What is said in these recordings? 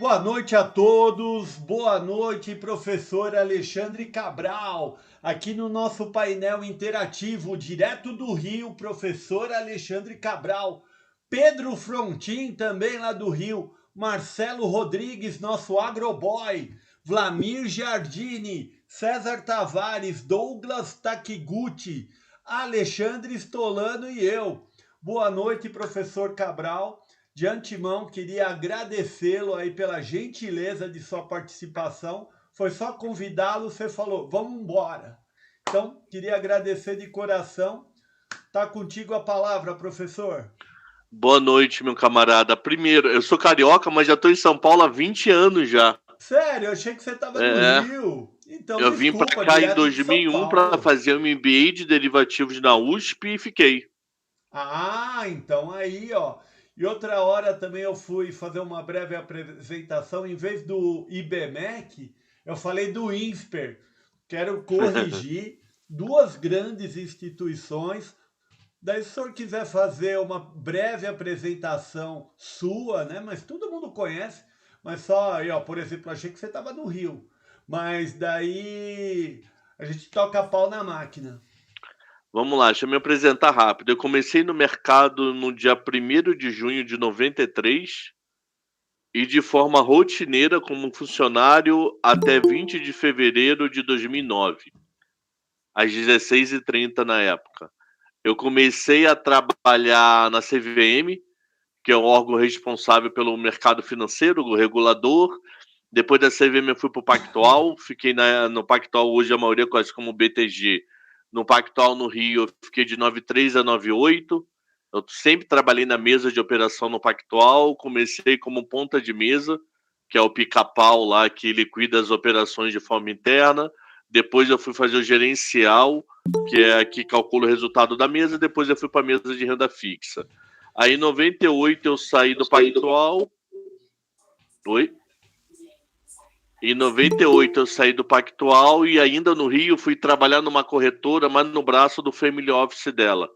Boa noite a todos, boa noite, professor Alexandre Cabral. Aqui no nosso painel interativo, direto do Rio, professor Alexandre Cabral. Pedro Frontin, também lá do Rio. Marcelo Rodrigues, nosso agroboy. Vlamir Giardini, César Tavares, Douglas Takiguchi, Alexandre Stolano e eu. Boa noite, professor Cabral. De antemão, queria agradecê-lo aí pela gentileza de sua participação. Foi só convidá-lo, você falou, vamos embora. Então, queria agradecer de coração. Tá contigo a palavra, professor. Boa noite, meu camarada. Primeiro, eu sou carioca, mas já estou em São Paulo há 20 anos já. Sério, eu achei que você estava no É, Rio. Então, eu vim para desculpa, cá em direto de São 2001 para Paulo. fazer um MBA de derivativos na USP e fiquei. Ah, então aí, ó. E outra hora também eu fui fazer uma breve apresentação, em vez do IBMEC, eu falei do INSPER. Quero corrigir duas grandes instituições. Daí, se o senhor quiser fazer uma breve apresentação sua, né? Mas todo mundo conhece, mas só aí, ó, por exemplo, achei que você estava no Rio. Mas daí a gente toca pau na máquina. Vamos lá, deixa eu me apresentar rápido. Eu comecei no mercado no dia 1º de junho de 93 e de forma rotineira como funcionário até 20 de fevereiro de 2009, às 16h30 na época. Eu comecei a trabalhar na CVM, que é o órgão responsável pelo mercado financeiro, o regulador. Depois da CVM eu fui para o Pactual, fiquei no Pactual, hoje a maioria conhece como BTG. No Pactual, no Rio, eu fiquei de 93 a 98. Eu sempre trabalhei na mesa de operação no Pactual, comecei como ponta de mesa, que é o pica-pau lá que liquida as operações de forma interna. Depois eu fui fazer o gerencial, que é que calcula o resultado da mesa. Depois eu fui para a mesa de renda fixa. Aí em 98 eu saí do Pactual. Oi? Em 98 eu saí do Pactual e ainda no Rio fui trabalhar numa corretora, mas no braço do family office dela,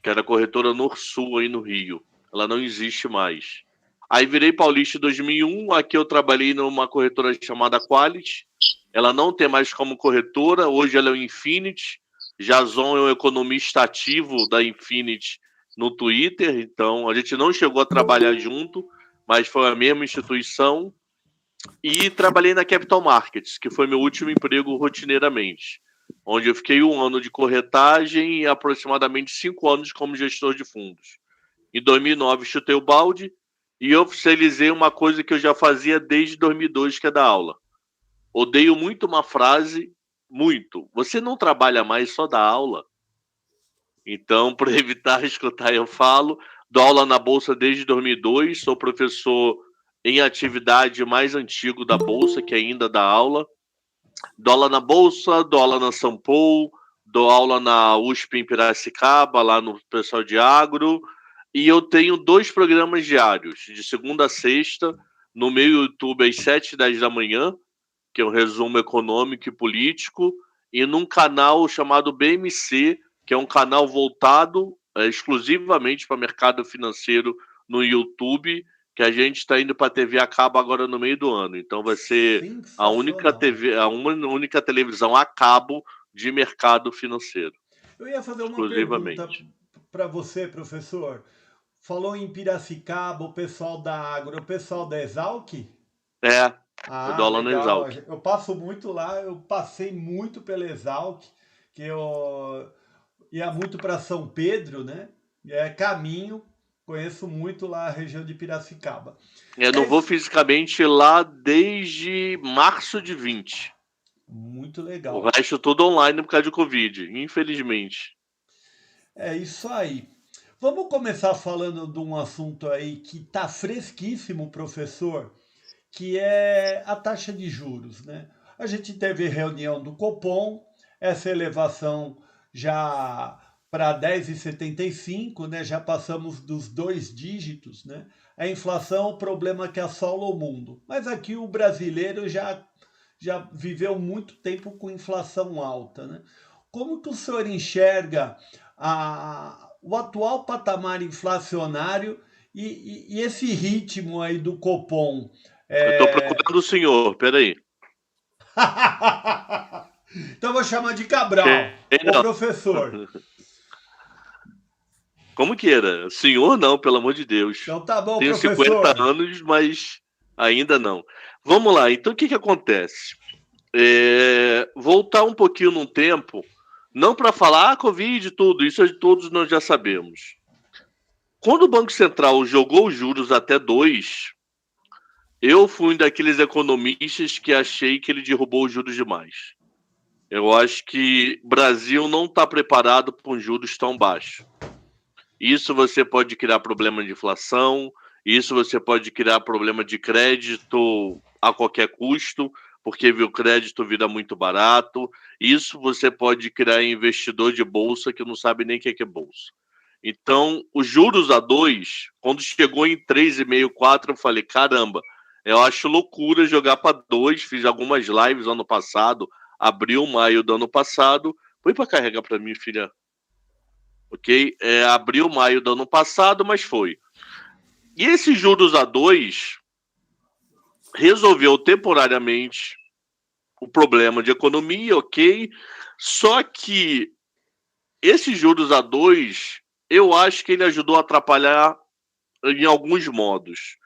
que era a corretora Norsul aí no Rio. Ela não existe mais. Aí virei paulista em 2001, aqui eu trabalhei numa corretora chamada Quality. Ela não tem mais como corretora, hoje ela é o Infinity. Jason é o economista ativo da Infinity no Twitter, então a gente não chegou a trabalhar junto, mas foi a mesma instituição. E trabalhei na Capital Markets, que foi meu último emprego rotineiramente, onde eu fiquei 1 ano de corretagem e aproximadamente 5 anos como gestor de fundos. Em 2009 chutei o balde e oficializei uma coisa que eu já fazia desde 2002, que é dar aula. Odeio muito uma frase, muito. Você não trabalha mais, só dá aula. Então, para evitar escutar, eu falo. Dou aula na Bolsa desde 2002, sou professor em atividade mais antigo da Bolsa, que ainda dá aula. Dou aula na Bolsa, dou aula na São Paulo, dou aula na USP em Piracicaba, lá no pessoal de agro. E eu tenho 2 programas diários, de segunda a sexta, no meu YouTube às 7h10 da manhã, que é um resumo econômico e político, e num canal chamado BMC, que é um canal voltado exclusivamente para mercado financeiro no YouTube, que a gente está indo para a TV a cabo agora no meio do ano. Então vai ser a única Sensacional. TV, a única televisão a cabo de mercado financeiro, Eu ia fazer uma pergunta exclusivamente. para você, professor. Falou em Piracicaba, o pessoal da Agro, o pessoal da Exalc? É, eu Ah, dou aula no legal. Exalc. Eu passo muito lá, eu passei muito pela Exalc, que eu ia muito para São Pedro, né? É caminho, conheço muito lá a região de Piracicaba. Eu É não vou isso, fisicamente lá desde março de 20. muito O legal. resto tudo online por causa de Covid, infelizmente. É isso aí. Vamos começar falando de um assunto aí que tá fresquíssimo, professor, que é a taxa de juros, né? A gente teve reunião do Copom, essa elevação já para 10,75, né? Já passamos dos 2 dígitos, né? A inflação é o problema que assola o mundo. Mas aqui o brasileiro já viveu muito tempo com inflação alta, né? Como que o senhor enxerga o atual patamar inflacionário e esse ritmo aí do Copom? Eu tô procurando o senhor, peraí. Então eu vou chamar de Cabral, o Não. professor. Como queira. Senhor não, pelo amor de Deus. Então tá bom, Tenho professor. 50 anos, mas ainda não. Vamos lá, então o que acontece? Voltar um pouquinho no tempo, não para falar Covid e tudo, isso todos nós já sabemos. Quando o Banco Central jogou os juros até 2, eu fui um daqueles economistas que achei que ele derrubou os juros demais. Eu acho que o Brasil não está preparado para juros tão baixos. Isso você pode criar problema de inflação, isso você pode criar problema de crédito a qualquer custo, porque o crédito vira muito barato. Isso você pode criar investidor de bolsa que não sabe nem o que é bolsa. Então, os juros a 2, quando chegou em 3,5, 4, eu falei, caramba, eu acho loucura jogar para 2. Fiz algumas lives ano passado, abril, maio do ano passado. Põe para carregar para mim, filha. Ok? Abril, maio do ano passado, mas foi. E esses juros a 2 resolveu temporariamente o problema de economia, ok? Só que esses juros a 2, eu acho que ele ajudou a atrapalhar em alguns modos.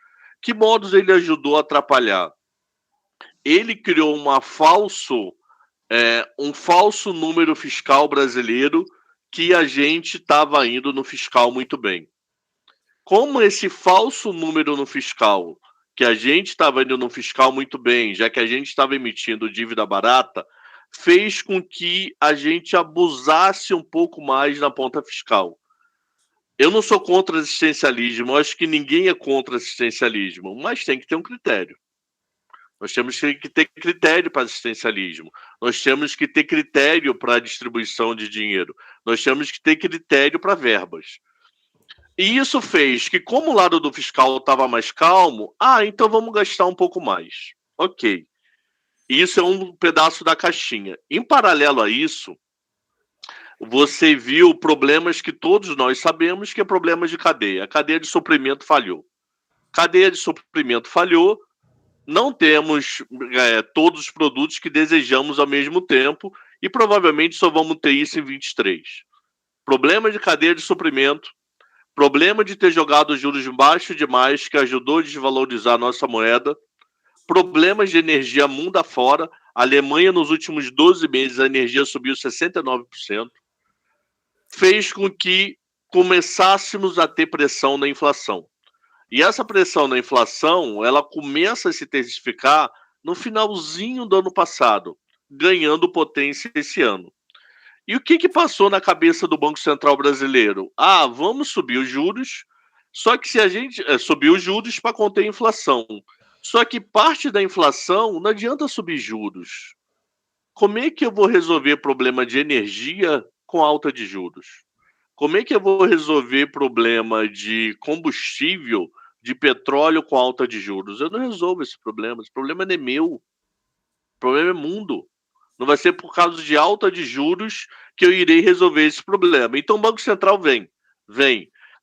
Que modos ele ajudou a atrapalhar? Ele criou um falso número fiscal brasileiro que a gente estava indo no fiscal muito bem. Como esse falso número no fiscal, que a gente estava indo no fiscal muito bem, já que a gente estava emitindo dívida barata, fez com que a gente abusasse um pouco mais na ponta fiscal. Eu não sou contra assistencialismo, acho que ninguém é contra assistencialismo, mas tem que ter um critério. Nós temos que ter critério para assistencialismo. Nós temos que ter critério para a distribuição de dinheiro. Nós temos que ter critério para verbas. E isso fez que, como o lado do fiscal estava mais calmo, então vamos gastar um pouco mais. Ok. Isso é um pedaço da caixinha. Em paralelo a isso, você viu problemas que todos nós sabemos que é problemas de cadeia. A cadeia de suprimento falhou. Cadeia de suprimento falhou, não temos todos os produtos que desejamos ao mesmo tempo e provavelmente só vamos ter isso em 23. Problema de cadeia de suprimento, problema de ter jogado juros baixos demais, que ajudou a desvalorizar a nossa moeda, problemas de energia mundo afora. A Alemanha, nos últimos 12 meses, a energia subiu 69%, fez com que começássemos a ter pressão na inflação. E essa pressão na inflação, ela começa a se intensificar no finalzinho do ano passado, ganhando potência esse ano. E o que passou na cabeça do Banco Central brasileiro? Vamos subir os juros, só que se a gente subir os juros para conter a inflação. Só que parte da inflação não adianta subir juros. Como é que eu vou resolver problema de energia com alta de juros? Como é que eu vou resolver problema de combustível, de petróleo com alta de juros? Eu não resolvo esse problema não é meu. O problema é mundo. Não vai ser por causa de alta de juros que eu irei resolver esse problema. Então o Banco Central vem.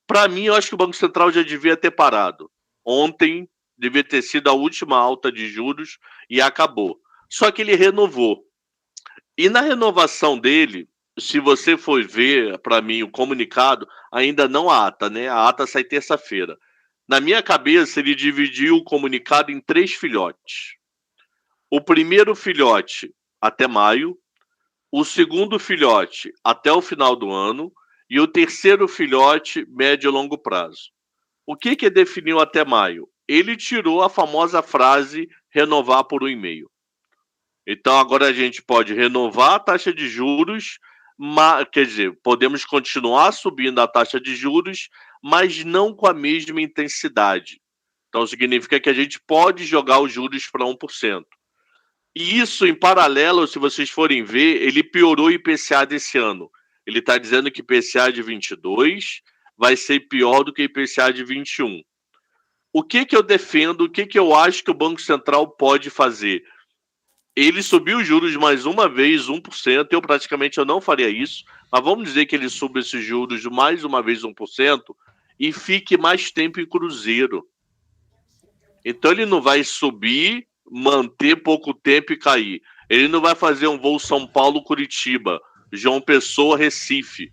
Para mim, eu acho que o Banco Central já devia ter parado. Ontem devia ter sido a última alta de juros e acabou. Só que ele renovou. E na renovação dele, se você for ver, para mim, o comunicado, ainda não a ata, né? A ata sai terça-feira. Na minha cabeça, ele dividiu o comunicado em 3 filhotes. O primeiro filhote até maio, o segundo filhote até o final do ano e o terceiro filhote médio e longo prazo. O que definiu até maio? Ele tirou a famosa frase renovar por 1,5. Então agora a gente pode renovar a taxa de juros, quer dizer, podemos continuar subindo a taxa de juros, mas não com a mesma intensidade. Então significa que a gente pode jogar os juros para 1%. E isso, em paralelo, se vocês forem ver, ele piorou o IPCA desse ano. Ele está dizendo que o IPCA de 22 vai ser pior do que o IPCA de 21. O que eu defendo, o que eu acho que o Banco Central pode fazer? Ele subiu os juros mais uma vez, 1%. Eu não faria isso, mas vamos dizer que ele suba esses juros mais uma vez 1% e fique mais tempo em cruzeiro. Então ele não vai subir, manter pouco tempo e cair. Ele não vai fazer um voo São Paulo-Curitiba, João Pessoa, Recife,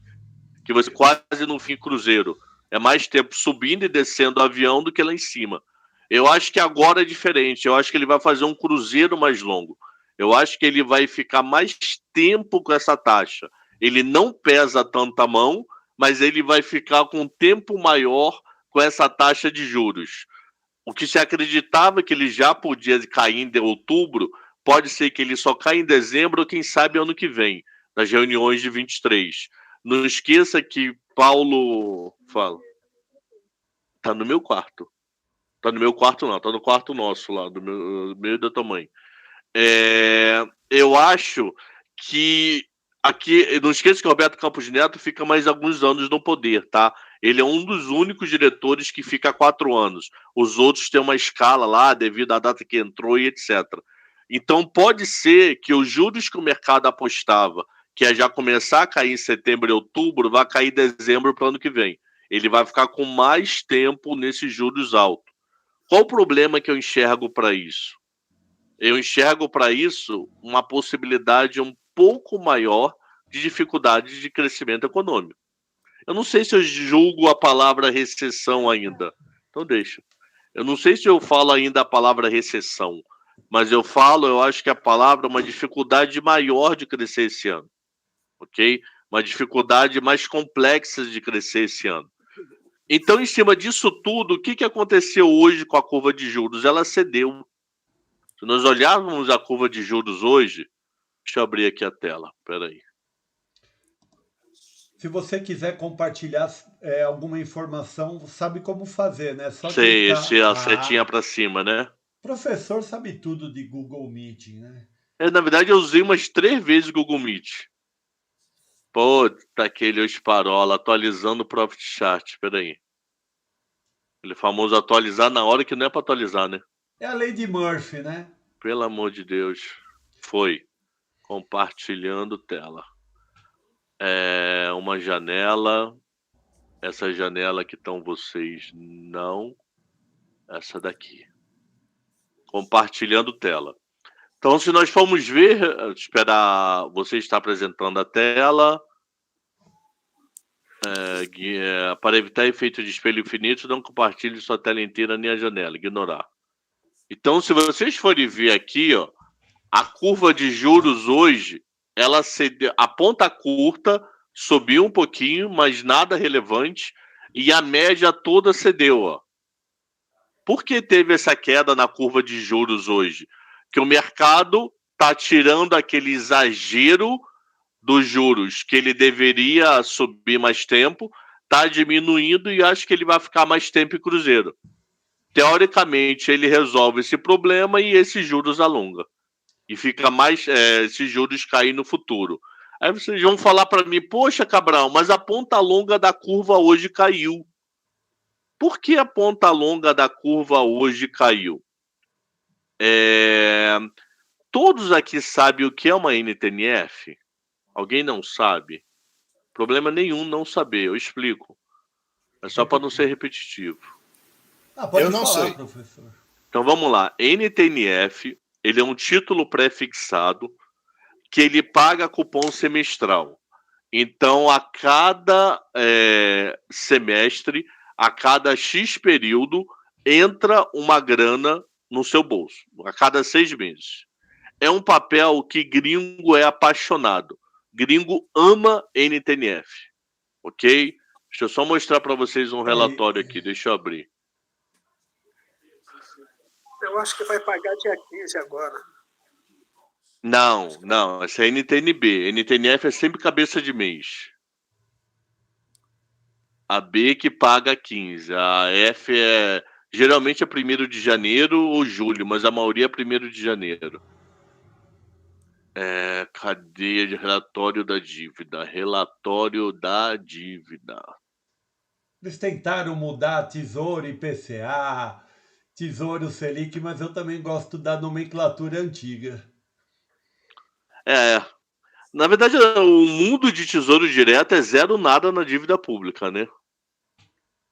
que você quase no fim cruzeiro. É mais tempo subindo e descendo o avião do que lá em cima. Eu acho que agora é diferente. Eu acho que ele vai fazer um cruzeiro mais longo. Eu acho que ele vai ficar mais tempo com essa taxa. Ele não pesa tanta mão, mas ele vai ficar com um tempo maior com essa taxa de juros. O que se acreditava que ele já podia cair em outubro, pode ser que ele só caia em dezembro ou quem sabe ano que vem, nas reuniões de 23. Não esqueça que Paulo fala. Tá no meu quarto. Tá no meu quarto não, tá no quarto nosso lá, do meu e da tua mãe. Eu acho que aqui, não esqueça que o Roberto Campos Neto fica mais alguns anos no poder, tá? Ele é um dos únicos diretores que fica 4 anos. Os outros têm uma escala lá, devido à data que entrou e etc. Então pode ser que os juros que o mercado apostava, que é já começar a cair em setembro e outubro, vai cair em dezembro para o ano que vem. Ele vai ficar com mais tempo nesses juros altos. Qual o problema que eu enxergo para isso? Eu enxergo para isso uma possibilidade um pouco maior de dificuldade de crescimento econômico. Eu não sei se eu julgo a palavra recessão ainda. Então deixa. Eu não sei se eu falo ainda a palavra recessão, mas eu acho que a palavra é uma dificuldade maior de crescer esse ano. Ok? Uma dificuldade mais complexa de crescer esse ano. Então, em cima disso tudo, o que aconteceu hoje com a curva de juros? Ela cedeu. Se nós olharmos a curva de juros hoje, deixa eu abrir aqui a tela, peraí. Se você quiser compartilhar alguma informação, sabe como fazer, né? Só Sei, clicar. esse a setinha para cima, né? Professor sabe tudo de Google Meeting, né? Na verdade, eu usei umas 3 vezes o Google Meet. Pô, tá aquele esparola atualizando o Profit Chart, peraí. Aquele famoso atualizar na hora que não é para atualizar, né? É a lei de Murphy, né? Pelo amor de Deus. Foi. Compartilhando tela. Uma janela. Essa janela que estão vocês, não. Essa daqui. Compartilhando tela. Então, se nós formos ver, esperar você estar apresentando a tela. Para evitar efeito de espelho infinito, não compartilhe sua tela inteira nem a janela. Ignorar. Então, se vocês forem ver aqui, ó, a curva de juros hoje, ela cedeu, a ponta curta subiu um pouquinho, mas nada relevante, e a média toda cedeu, ó. Por que teve essa queda na curva de juros hoje? Que o mercado está tirando aquele exagero dos juros, que ele deveria subir mais tempo, está diminuindo e acho que ele vai ficar mais tempo em cruzeiro. Teoricamente, ele resolve esse problema e esses juros alonga. E fica mais, esses juros caem no futuro. Aí vocês vão falar para mim, poxa, Cabral, mas a ponta longa da curva hoje caiu. Por que a ponta longa da curva hoje caiu? Todos aqui sabem o que é uma NTNF? Alguém não sabe? Problema nenhum não saber, eu explico. É só para não ser repetitivo. Pode eu não falar, sei. professor. Então vamos lá. NTNF, ele é um título pré-fixado que ele paga cupom semestral. Então, a cada semestre, a cada X período, entra uma grana no seu bolso, a cada 6 meses. É um papel que gringo é apaixonado. Gringo ama NTNF, ok? Deixa eu só mostrar para vocês um relatório aqui, deixa eu abrir. Eu acho que vai pagar dia 15 agora. Não, essa é NTNB. NTNF é sempre cabeça de mês. A B que paga 15. A F geralmente é 1º de janeiro ou julho, mas a maioria é 1º de janeiro. Cadeia de relatório da dívida. Relatório da dívida. Eles tentaram mudar Tesouro IPCA, Tesouro Selic, mas eu também gosto da nomenclatura antiga. Na verdade, o mundo de tesouro direto é zero nada na dívida pública, né?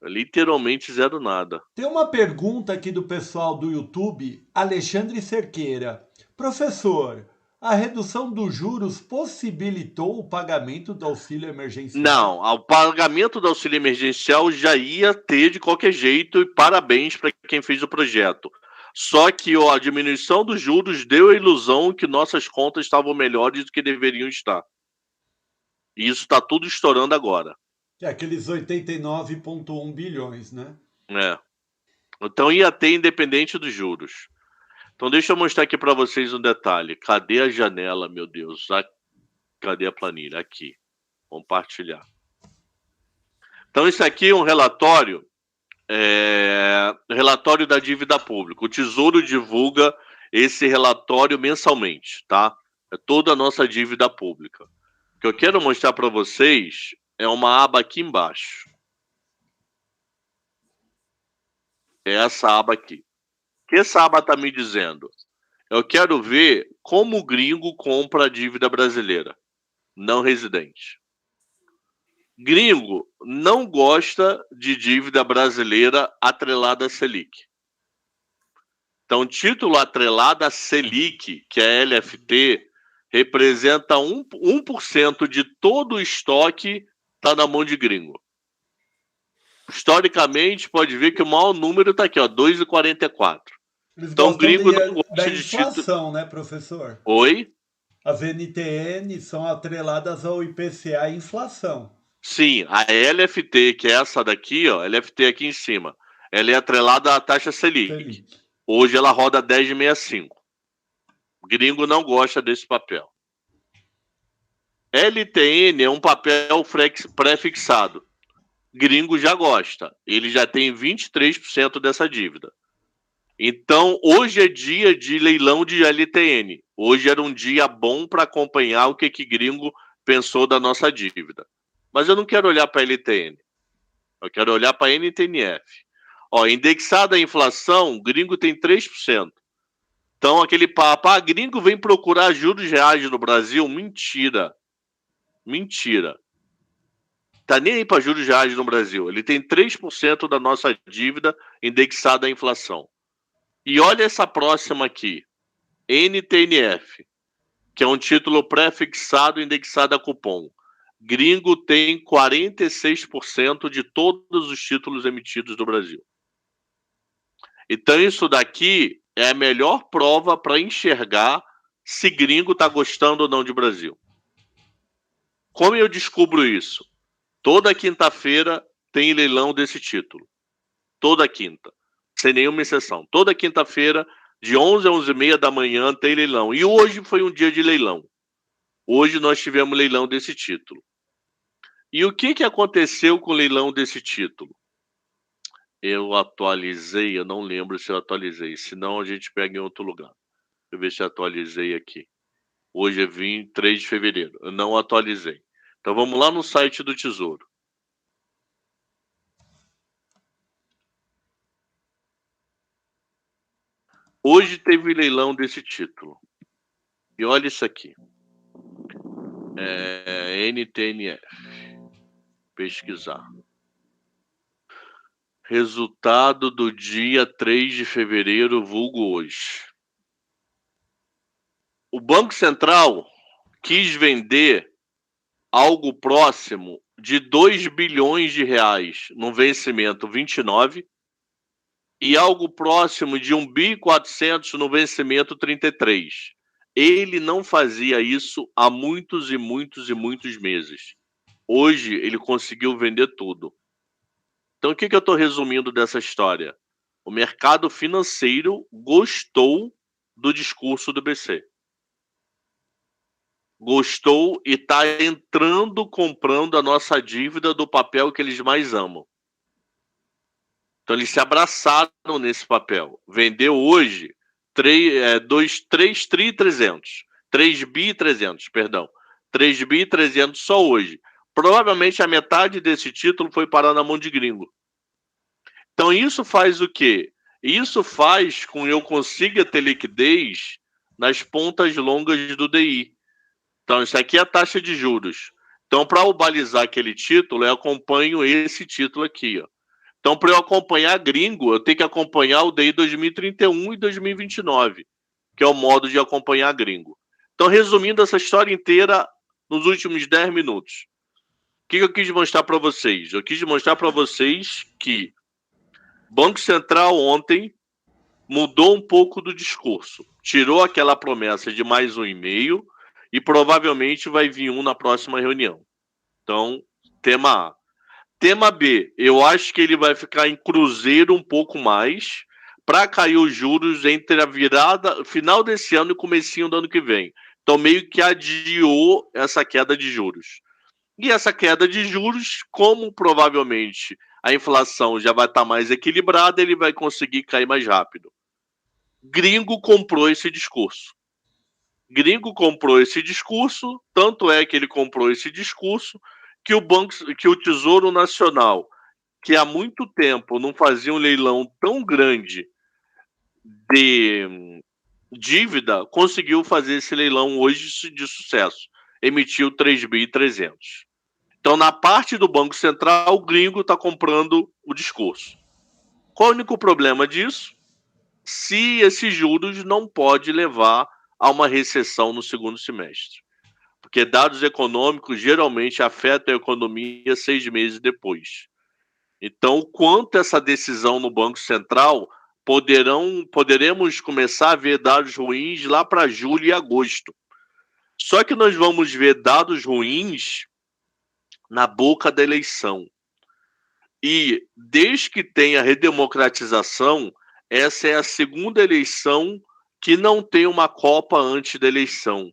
Literalmente zero nada. Tem uma pergunta aqui do pessoal do YouTube, Alexandre Cerqueira. Professor, a redução dos juros possibilitou o pagamento do auxílio emergencial? Não, o pagamento do auxílio emergencial já ia ter de qualquer jeito, e parabéns para quem fez o projeto. Só que a diminuição dos juros deu a ilusão que nossas contas estavam melhores do que deveriam estar. E isso está tudo estourando agora. É aqueles 89,1 bilhões, né? Então ia ter independente dos juros. Então deixa eu mostrar aqui para vocês um detalhe. Cadê a janela, meu Deus? Cadê a planilha? Aqui. Compartilhar. Então isso aqui é um relatório, relatório da dívida pública. O Tesouro divulga esse relatório mensalmente, tá? É toda a nossa dívida pública. O que eu quero mostrar para vocês é uma aba aqui embaixo. É essa aba aqui. O que essa aba está me dizendo? Eu quero ver como o gringo compra a dívida brasileira, não residente. Gringo não gosta de dívida brasileira atrelada à Selic. Então, título atrelado à Selic, que é a LFT, representa 1% de todo o estoque está na mão de gringo. Historicamente, pode ver que o maior número está aqui, 2,44. Então, gringo não gosta da de título. inflação, né, professor? Oi? As NTN são atreladas ao IPCA e inflação. Sim, a LFT, que é essa daqui, LFT aqui em cima, ela é atrelada à taxa Selic. Hoje ela roda 10,65. Gringo não gosta desse papel. LTN é um papel pré-fixado. Gringo já gosta. Ele já tem 23% dessa dívida. Então, hoje é dia de leilão de LTN. Hoje era um dia bom para acompanhar o que gringo pensou da nossa dívida. Mas eu não quero olhar para a LTN. Eu quero olhar para a NTNF. Indexada à inflação, gringo tem 3%. Então, aquele papo, gringo vem procurar juros reais no Brasil. Mentira. Mentira. Tá nem aí para juros reais no Brasil. Ele tem 3% da nossa dívida indexada à inflação. E olha essa próxima aqui. NTNF, que é um título pré-fixado indexado a cupom. Gringo tem 46% de todos os títulos emitidos no Brasil. Então isso daqui é a melhor prova para enxergar se gringo está gostando ou não de Brasil. Como eu descubro isso? Toda quinta-feira tem leilão desse título. Toda quinta. Sem nenhuma exceção. Toda quinta-feira, de 11 a 11h30 da manhã, tem leilão. E hoje foi um dia de leilão. Hoje nós tivemos leilão desse título. E o que aconteceu com o leilão desse título? Eu atualizei, eu não lembro se eu atualizei. Senão a gente pega em outro lugar. Deixa eu ver se eu atualizei aqui. Hoje é 23 de fevereiro. Eu não atualizei. Então vamos lá no site do Tesouro. Hoje teve leilão desse título. E olha isso aqui. NTNF. Pesquisar. Resultado do dia 3 de fevereiro, vulgo hoje. O Banco Central quis vender algo próximo de 2 bilhões de reais no vencimento 29 e algo próximo de 1.400 no vencimento 33. Ele não fazia isso há muitos e muitos e muitos meses. Hoje ele conseguiu vender tudo. Então o que eu estou resumindo dessa história? O mercado financeiro gostou do discurso do BC. Gostou e está entrando, comprando a nossa dívida do papel que eles mais amam. Então eles se abraçaram nesse papel. Vendeu hoje 3.300, perdão. 3.300 só hoje. Provavelmente a metade desse título foi parar na mão de gringo. Então isso faz o quê? Isso faz com que eu consiga ter liquidez nas pontas longas do DI. Então isso aqui é a taxa de juros. Então para balizar aquele título, eu acompanho esse título aqui. Então, para eu acompanhar gringo, eu tenho que acompanhar o DI 2031 e 2029, que é o modo de acompanhar gringo. Então, resumindo essa história inteira nos últimos 10 minutos. O que eu quis mostrar para vocês? Eu quis mostrar para vocês que o Banco Central ontem mudou um pouco do discurso. Tirou aquela promessa de mais 1,5 e provavelmente vai vir um na próxima reunião. Então, tema A. Tema B, eu acho que ele vai ficar em cruzeiro um pouco mais para cair os juros entre a virada, final desse ano e comecinho do ano que vem. Então, meio que adiou essa queda de juros. E essa queda de juros, como provavelmente a inflação já vai estar mais equilibrada, ele vai conseguir cair mais rápido. Gringo comprou esse discurso. Tanto é que ele comprou esse discurso que o Tesouro Nacional, que há muito tempo não fazia um leilão tão grande de dívida, conseguiu fazer esse leilão hoje de sucesso. Emitiu 3.300 bi. Então, na parte do Banco Central, o gringo está comprando o discurso. Qual é o único problema disso? Se esses juros não pode levar a uma recessão no segundo semestre. Porque dados econômicos geralmente afetam a economia 6 meses depois. Então, quanto essa decisão no Banco Central, poderemos começar a ver dados ruins lá para julho e agosto. Só que nós vamos ver dados ruins na boca da eleição. E desde que tem a redemocratização, essa é a segunda eleição que não tem uma Copa antes da eleição.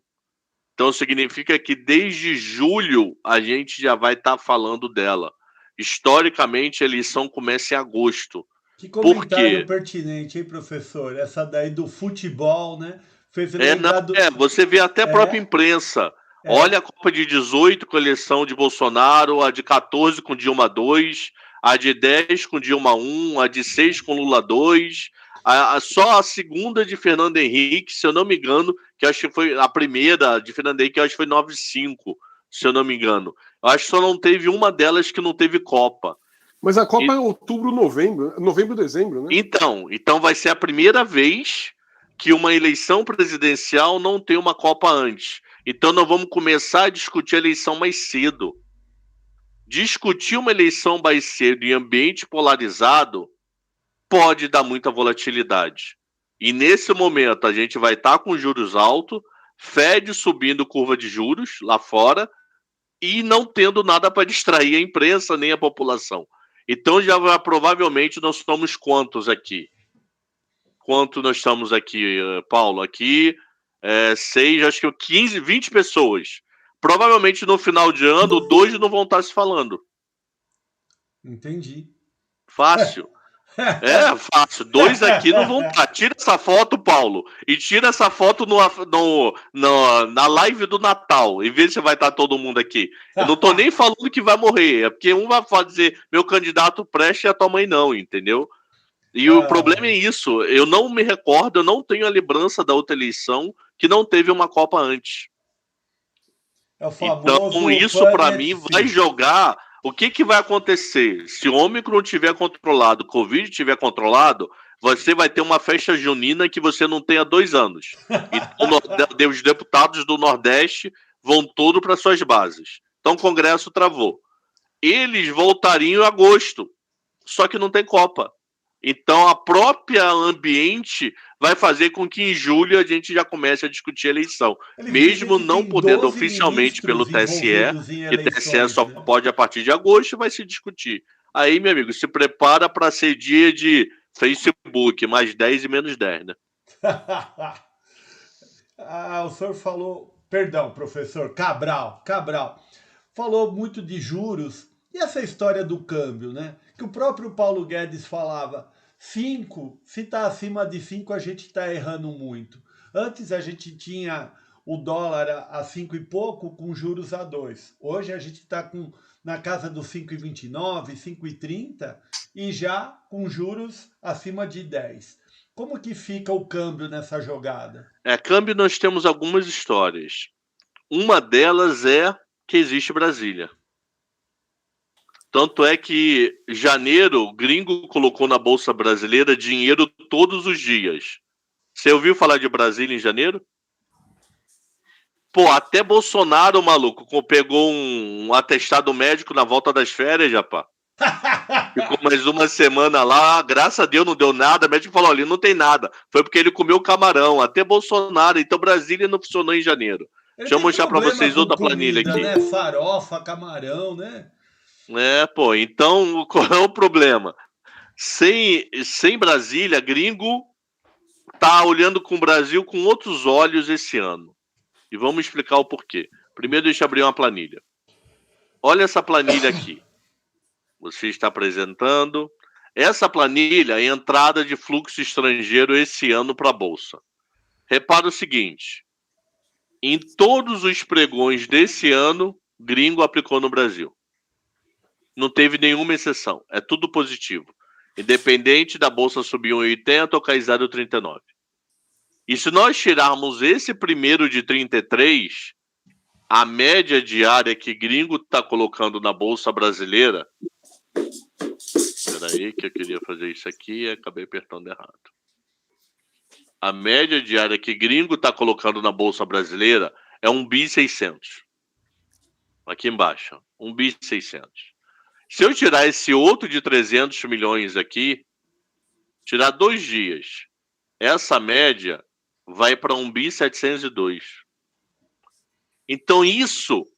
Então significa que desde julho a gente já vai estar falando dela. Historicamente, a eleição começa em agosto. Que Por quê? comentário pertinente, hein, professor? Essa daí do futebol, né? Fez lembrar do... Você vê até a própria imprensa. Olha a Copa de 18 com a eleição de Bolsonaro, a de 14 com Dilma II, a de 10 com Dilma I, a de 6 com Lula II, só a segunda de Fernando Henrique, se eu não me engano, que acho que foi a primeira de Fernando Henrique, que acho que foi 9,5, se eu não me engano. Eu acho que só não teve uma delas que não teve Copa. Mas a Copa é outubro, novembro, dezembro, né? Então vai ser a primeira vez que uma eleição presidencial não tem uma Copa antes. Então nós vamos começar a discutir a eleição mais cedo. Discutir uma eleição mais cedo em ambiente polarizado pode dar muita volatilidade. E nesse momento a gente vai estar com juros altos, Fed subindo curva de juros lá fora e não tendo nada para distrair a imprensa nem a população. Então já provavelmente nós somos quantos aqui? Quanto nós estamos aqui, Paulo? Aqui, 6, acho que 15, 20 pessoas. Provavelmente no final de ano, 2 não vão estar se falando. Entendi. Fácil. Fácil. 2 aqui não vão estar. Tira essa foto, Paulo, e tira essa foto na live do Natal, e vê se vai estar todo mundo aqui. Eu não tô nem falando que vai morrer, é porque um vai dizer, meu candidato preste e a tua mãe não, entendeu? E o problema é isso, eu não me recordo, eu não tenho a lembrança da outra eleição que não teve uma Copa antes. Então isso para mim vai jogar. O que vai acontecer? Se o Ômicron tiver controlado, o Covid tiver controlado, você vai ter uma festa junina que você não tem há 2 anos. Então os deputados do Nordeste vão todos para suas bases. Então o Congresso travou. Eles voltariam em agosto, só que não tem Copa. Então, a própria ambiente vai fazer com que em julho a gente já comece a discutir a eleição. Mesmo não podendo oficialmente pelo TSE, que o TSE só pode a partir de agosto, vai se discutir. Aí, meu amigo, se prepara para ser dia de Facebook, mais 10 e menos 10, né? O senhor falou... Perdão, professor, Cabral. Falou muito de juros. E essa história do câmbio, né? Que o próprio Paulo Guedes falava, 5, se está acima de 5, a gente está errando muito. Antes a gente tinha o dólar a 5 e pouco com juros a 2. Hoje a gente está na casa dos 5,29, 5,30 e já com juros acima de 10. Como que fica o câmbio nessa jogada? Câmbio nós temos algumas histórias. Uma delas é que existe Brasília. Tanto é que janeiro, o gringo colocou na Bolsa Brasileira dinheiro todos os dias. Você ouviu falar de Brasília em janeiro? Pô, até Bolsonaro, maluco, pegou um atestado médico na volta das férias, rapaz. Ficou mais uma semana lá, graças a Deus não deu nada. O médico falou, ali não tem nada. Foi porque ele comeu camarão, até Bolsonaro. Então Brasília não funcionou em janeiro. Deixa eu mostrar para vocês outra planilha aqui. Né? Farofa, camarão, né? Pô, então qual é o problema? Sem Brasília, gringo tá olhando com o Brasil com outros olhos esse ano. E vamos explicar o porquê. Primeiro, deixa eu abrir uma planilha. Olha essa planilha aqui. Você está apresentando. Essa planilha é a entrada de fluxo estrangeiro esse ano para a Bolsa. Repara o seguinte. Em todos os pregões desse ano, gringo aplicou no Brasil. Não teve nenhuma exceção. É tudo positivo. Independente da Bolsa subir 1,80 ou cair 0,39. E se nós tirarmos esse primeiro de 33, a média diária que gringo está colocando na Bolsa Brasileira... Espera aí que eu queria fazer isso aqui e acabei apertando errado. A média diária que gringo está colocando na Bolsa Brasileira é 1.600. Aqui embaixo, 1.600. Se eu tirar esse outro de 300 milhões aqui, tirar 2 dias, essa média vai para 1.702. Então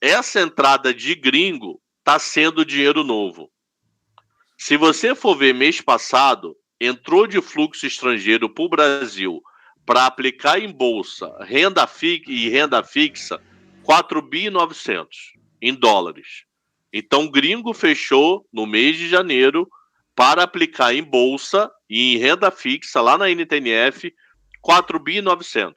essa entrada de gringo está sendo dinheiro novo. Se você for ver mês passado, entrou de fluxo estrangeiro para o Brasil para aplicar em bolsa renda fixa 4.900 em dólares. Então o gringo fechou no mês de janeiro para aplicar em bolsa e em renda fixa lá na NTNF 4.900.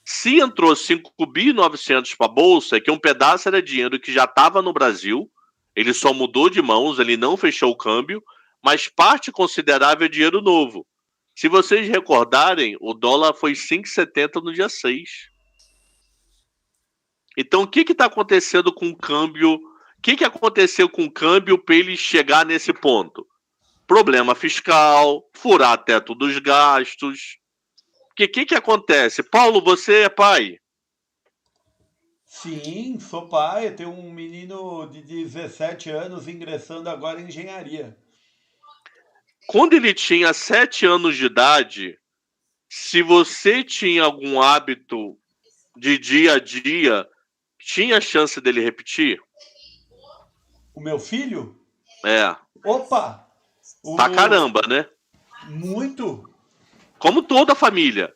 Se entrou 5.900 para a bolsa, é que um pedaço era dinheiro que já estava no Brasil, ele só mudou de mãos, ele não fechou o câmbio, mas parte considerável é dinheiro novo. Se vocês recordarem, o dólar foi 5,70 no dia 6. Então o que está acontecendo com o câmbio? O que aconteceu com o câmbio para ele chegar nesse ponto? Problema fiscal, furar teto dos gastos. Porque o que acontece? Paulo, você é pai? Sim, sou pai. Eu tenho um menino de 17 anos ingressando agora em engenharia. Quando ele tinha 7 anos de idade, se você tinha algum hábito de dia a dia, tinha chance dele repetir? O meu filho? É. Opa! Pra caramba, né? Muito. Como toda família.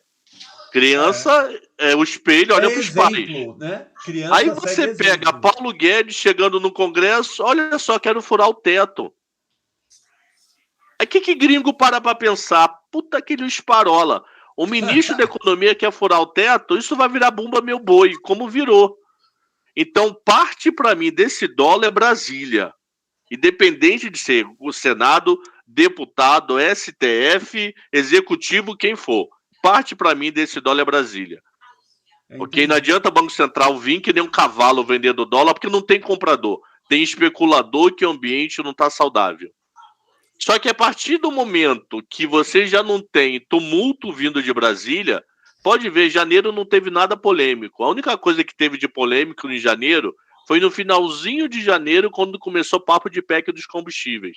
Criança é o espelho, olha para os pais. Né? Criança aí você pega Paulo Guedes chegando no Congresso, olha só, quero furar o teto. Aí que gringo para pensar? Puta que lhe esparola. O ministro da Economia quer furar o teto, isso vai virar bumba meu boi, como virou. Então, parte para mim desse dólar é Brasília. Independente de ser o Senado, deputado, STF, executivo, quem for. Parte para mim desse dólar é Brasília. Ok? Não adianta o Banco Central vir que nem um cavalo vendendo dólar, porque não tem comprador. Tem especulador que o ambiente não está saudável. Só que a partir do momento que você já não tem tumulto vindo de Brasília, pode ver, janeiro não teve nada polêmico. A única coisa que teve de polêmico em janeiro foi no finalzinho de janeiro, quando começou o papo de PEC dos combustíveis.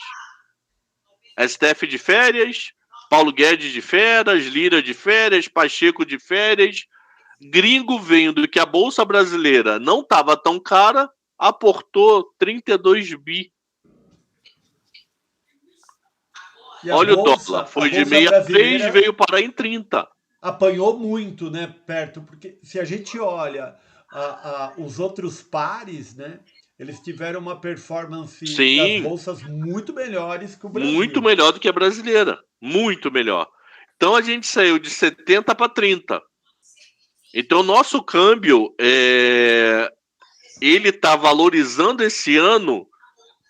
STF de férias, Paulo Guedes de férias, Lira de férias, Pacheco de férias, gringo vendo que a Bolsa Brasileira não estava tão cara, aportou 32 bi. Olha o dólar, foi de 63, veio parar em 30. Apanhou muito, né, perto, porque se a gente olha os outros pares, né, eles tiveram uma performance das bolsas muito melhores que o Brasil. Muito melhor do que a brasileira, muito melhor. Então a gente saiu de 70 para 30. Então o nosso câmbio, ele está valorizando esse ano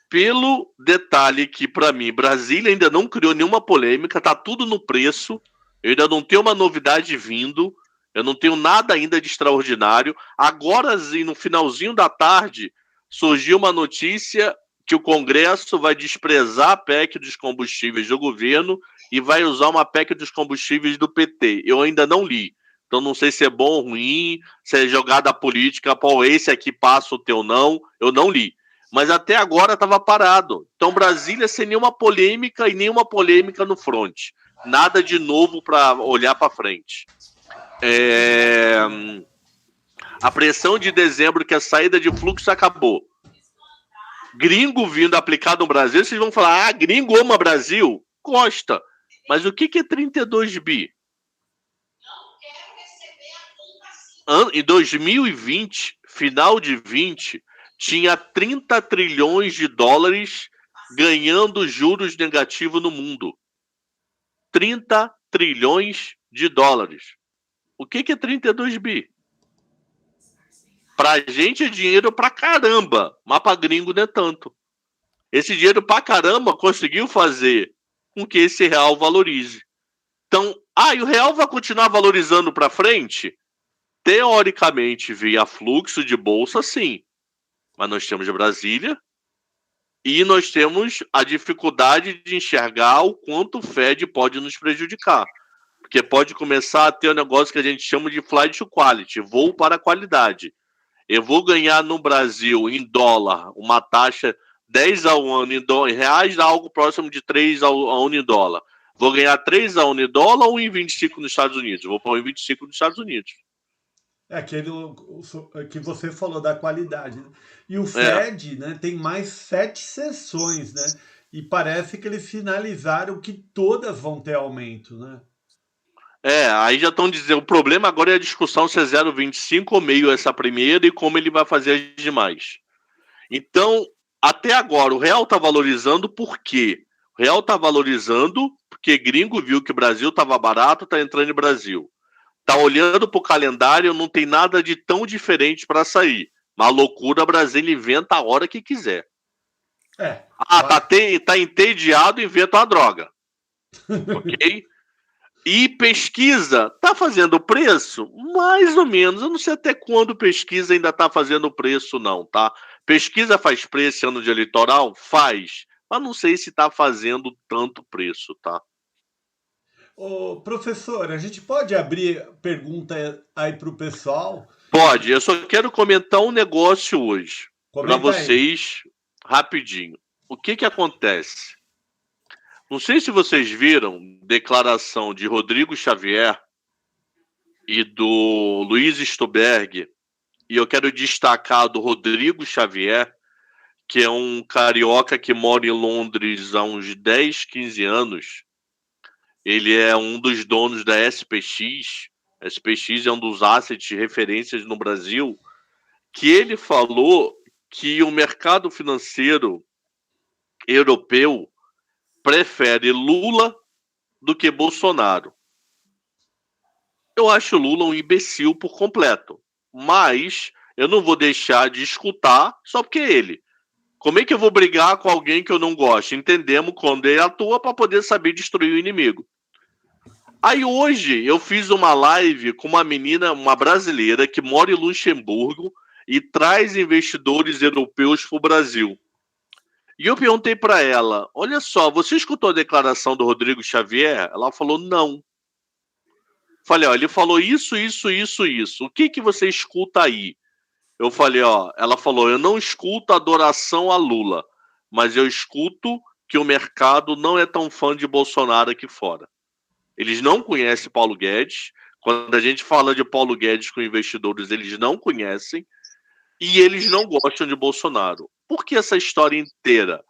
pelo detalhe que, para mim, Brasília ainda não criou nenhuma polêmica, tá tudo no preço, eu ainda não tenho uma novidade vindo, eu não tenho nada ainda de extraordinário. Agora, no finalzinho da tarde, surgiu uma notícia que o Congresso vai desprezar a PEC dos combustíveis do governo e vai usar uma PEC dos combustíveis do PT. Eu ainda não li. Então não sei se é bom ou ruim, se é jogada política, pô, esse aqui passa o teu não. Eu não li. Mas até agora estava parado. Então Brasília sem nenhuma polêmica e nenhuma polêmica no front. Nada de novo para olhar para frente. A pressão de dezembro que a saída de fluxo acabou. Gringo vindo aplicado no Brasil, vocês vão falar, gringo ama Brasil? Gosta. Mas o que é 32 bi? Em 2020, final de 20, tinha 30 trilhões de dólares ganhando juros negativos no mundo. 30 trilhões de dólares. O que é 32 bi? Pra gente é dinheiro pra caramba, mas pra gringo não é tanto. Esse dinheiro pra caramba conseguiu fazer com que esse real valorize. Então, e o real vai continuar valorizando pra frente? Teoricamente, via fluxo de bolsa, sim. Mas nós temos Brasília e nós temos a dificuldade de enxergar o quanto o Fed pode nos prejudicar. Porque pode começar a ter um negócio que a gente chama de flight to quality, voo para a qualidade. Eu vou ganhar no Brasil, em dólar, uma taxa 10 ao ano em reais, dá algo próximo de 3 ao ano em dólar. Vou ganhar 3 ao ano em dólar ou em 25 nos Estados Unidos? Vou pôr em 25 nos Estados Unidos. É aquele que você falou da qualidade. Né? E o Fed, né, tem mais 7 sessões, né? E parece que eles finalizaram que todas vão ter aumento, né? Aí já estão dizendo, o problema agora é a discussão se é 0,25 ou meio essa primeira e como ele vai fazer as demais. Então, até agora, o real está valorizando por quê? O real está valorizando porque gringo viu que o Brasil estava barato, está entrando no Brasil. Está olhando para o calendário, não tem nada de tão diferente para sair. Mas loucura, Brasília inventa a hora que quiser. Tá entediado, inventa uma droga. Ok? E pesquisa, tá fazendo preço? Mais ou menos. Eu não sei até quando pesquisa ainda tá fazendo preço, não, tá? Pesquisa faz preço ano de eleitoral? Faz. Mas não sei se tá fazendo tanto preço, tá? Ô, professor, a gente pode abrir pergunta aí pro pessoal? Pode. Eu só quero comentar um negócio hoje. Para vocês, rapidinho. O que acontece? Não sei se vocês viram declaração de Rodrigo Xavier e do Luiz Stuberg, e eu quero destacar do Rodrigo Xavier, que é um carioca que mora em Londres há uns 10, 15 anos. Ele é um dos donos da SPX. A SPX é um dos assets de referências no Brasil, que ele falou que o mercado financeiro europeu prefere Lula do que Bolsonaro. Eu acho Lula um imbecil por completo, mas eu não vou deixar de escutar só porque é ele. Como é que eu vou brigar com alguém que eu não gosto? Entendemos quando ele atua para poder saber destruir o inimigo. Aí hoje eu fiz uma live com uma menina, uma brasileira que mora em Luxemburgo e traz investidores europeus para o Brasil. E eu perguntei para ela, olha só, você escutou a declaração do Rodrigo Xavier? Ela falou, não. Falei, ó, ele falou isso. O que você escuta aí? Eu falei, ó, ela falou, eu não escuto adoração a Lula, mas eu escuto que o mercado não é tão fã de Bolsonaro aqui fora. Eles não conhecem Paulo Guedes. Quando a gente fala de Paulo Guedes com investidores, eles não conhecem. E eles não gostam de Bolsonaro. Por que essa história inteira?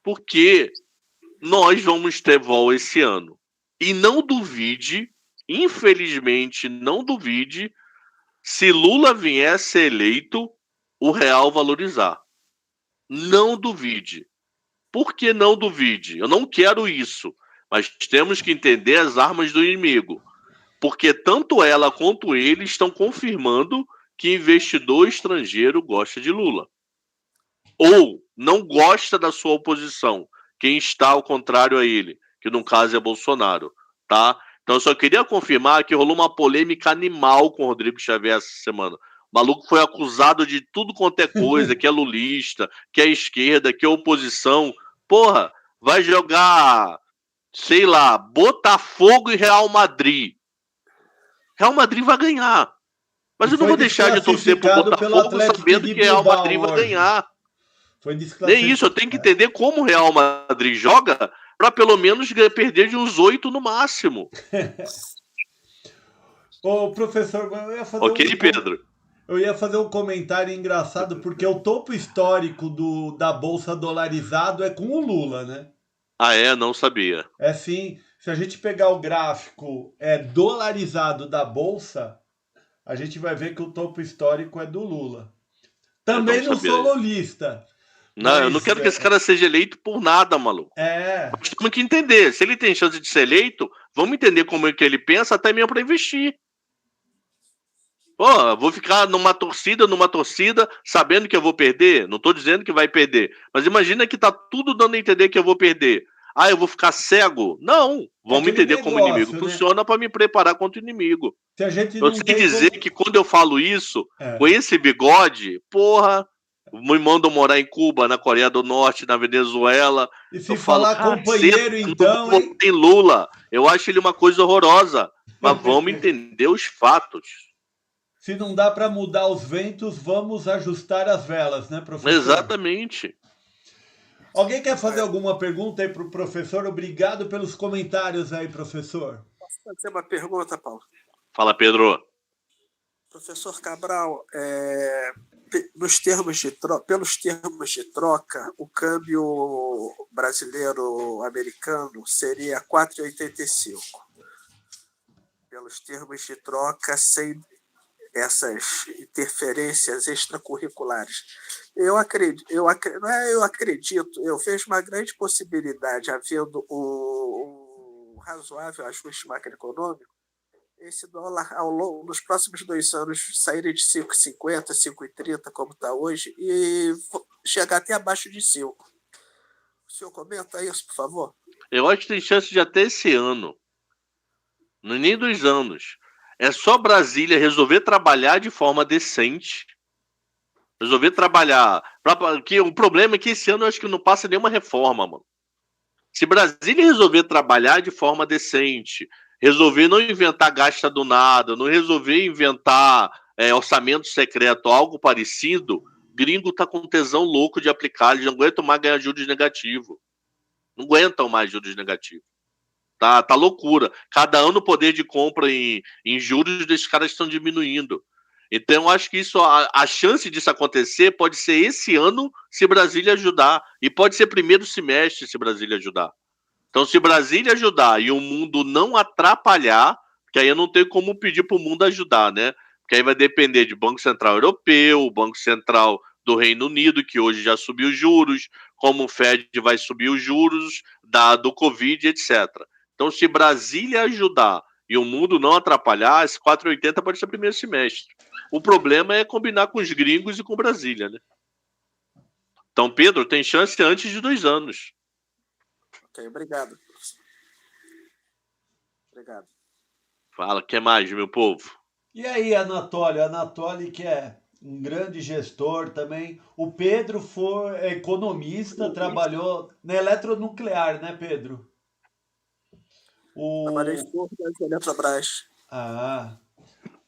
Porque nós vamos ter vol esse ano. E não duvide, infelizmente, não duvide, se Lula vier a ser eleito, o real valorizar. Não duvide. Por que não duvide? Eu não quero isso. Mas temos que entender as armas do inimigo. Porque tanto ela quanto ele estão confirmando que investidor estrangeiro gosta de Lula. Ou não gosta da sua oposição, quem está ao contrário a ele, que no caso é Bolsonaro, tá? Então eu só queria confirmar que rolou uma polêmica animal com o Rodrigo Xavier essa semana. O maluco foi acusado de tudo quanto é coisa, que é lulista, que é esquerda, que é oposição. Porra, vai jogar, sei lá, Botafogo e Real Madrid. Real Madrid vai ganhar. Mas E eu não foi vou deixar de torcer pro desclassificado pelo Botafogo Atlético sabendo de que Real Bilbao Madrid vai hoje. ganhar. Foi Nem desclassificado. isso, eu tenho que entender como o Real Madrid joga para pelo menos perder de uns 8 no máximo. Ô, professor, Ok, Pedro? eu ia fazer um comentário engraçado, porque o topo histórico da Bolsa dolarizado é com o Lula, né? Ah, é? Não sabia. É sim, se a gente pegar o gráfico dolarizado da Bolsa, a gente vai ver que o topo histórico é do Lula. Também não sou sabia. lulista. Não, eu não quero que esse cara seja eleito por nada, maluco. Mas temos que entender. Se ele tem chance de ser eleito, vamos entender como é que ele pensa, até mesmo para investir. Pô, vou ficar numa torcida, sabendo que eu vou perder? Não tô dizendo que vai perder. Mas imagina que tá tudo dando a entender que eu vou perder. Ah, eu vou ficar cego? Não. Vamos entender como o inimigo funciona para me preparar contra o inimigo. Se a gente Eu não sei tem dizer como... que quando eu falo isso, com esse bigode, porra, me mandam morar em Cuba, na Coreia do Norte, na Venezuela. E se eu falo, falar companheiro, então, não vou em Lula. Eu acho ele uma coisa horrorosa. Mas vamos entender os fatos. Se não dá para mudar os ventos, vamos ajustar as velas, né, professor? Exatamente. Alguém quer fazer alguma pergunta aí para o professor? Obrigado pelos comentários aí, professor. Posso fazer uma pergunta, Paulo? Fala, Pedro. Professor Cabral, pelos termos de troca, o câmbio brasileiro-americano seria 4,85. Pelos termos de troca, sem essas interferências extracurriculares. Eu vejo uma grande possibilidade, havendo um razoável ajuste macroeconômico, esse dólar, ao longo dos próximos 2 anos, sair de 5,50, 5,30, como está hoje, e chegar até abaixo de 5. O senhor comenta isso, por favor? Eu acho que tem chance de até esse ano. Não é nem 2 anos. É só Brasília resolver trabalhar de forma decente. Resolver trabalhar. Porque o problema é que esse ano eu acho que não passa nenhuma reforma, mano. Se Brasília resolver trabalhar de forma decente, resolver não inventar gasta do nada, não resolver inventar orçamento secreto, algo parecido, gringo tá com tesão louco de aplicar, eles não aguentam mais ganhar juros negativos. Não aguentam mais juros negativos. Tá loucura. Cada ano o poder de compra em juros desses caras estão diminuindo. Então, eu acho que a chance disso acontecer pode ser esse ano, se Brasília ajudar. E pode ser primeiro semestre, se Brasília ajudar. Então, se Brasília ajudar e o mundo não atrapalhar, porque aí eu não tenho como pedir para o mundo ajudar, né? Porque aí vai depender de Banco Central Europeu, Banco Central do Reino Unido, que hoje já subiu os juros, como o Fed vai subir os juros do Covid, etc. Então, se Brasília ajudar e o mundo não atrapalhar, esse 4,80 pode ser primeiro semestre. O problema é combinar com os gringos e com Brasília, né? Então, Pedro, tem chance antes de 2 anos. Ok, obrigado. Obrigado. Fala, que mais, meu povo? E aí, Anatólio? Anatólio, que é um grande gestor também. O Pedro foi economista, trabalhou na eletronuclear, né, Pedro? Trabalhei em Forno da Eletrobras.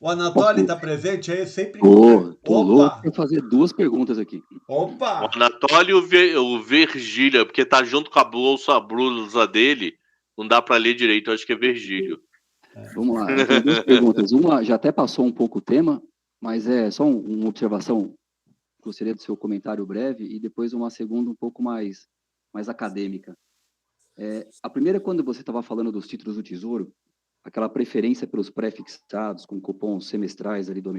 O Anatólio está presente aí? Sempre. Tô louco para fazer 2 perguntas aqui. Opa! O Anatólio o Virgílio, porque tá junto com a blusa dele, não dá para ler direito, eu acho que é Virgílio. Vamos lá, eu tenho 2 perguntas. Uma já até passou um pouco o tema, mas é só uma observação. Gostaria do seu comentário breve e depois uma segunda um pouco mais acadêmica. A primeira, quando você estava falando dos títulos do Tesouro, aquela preferência pelos pré-fixados, com cupons semestrais ali do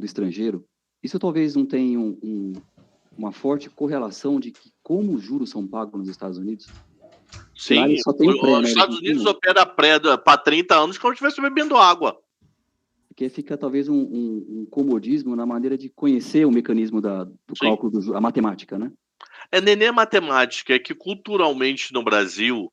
estrangeiro, isso talvez não tenha uma forte correlação de que como os juros são pagos nos Estados Unidos? Sim, só tem os Estados Unidos opera pré para 30 anos como se estivesse bebendo água. Porque fica talvez um comodismo na maneira de conhecer o mecanismo do cálculo, a matemática, né? Nem a matemática, é que culturalmente no Brasil,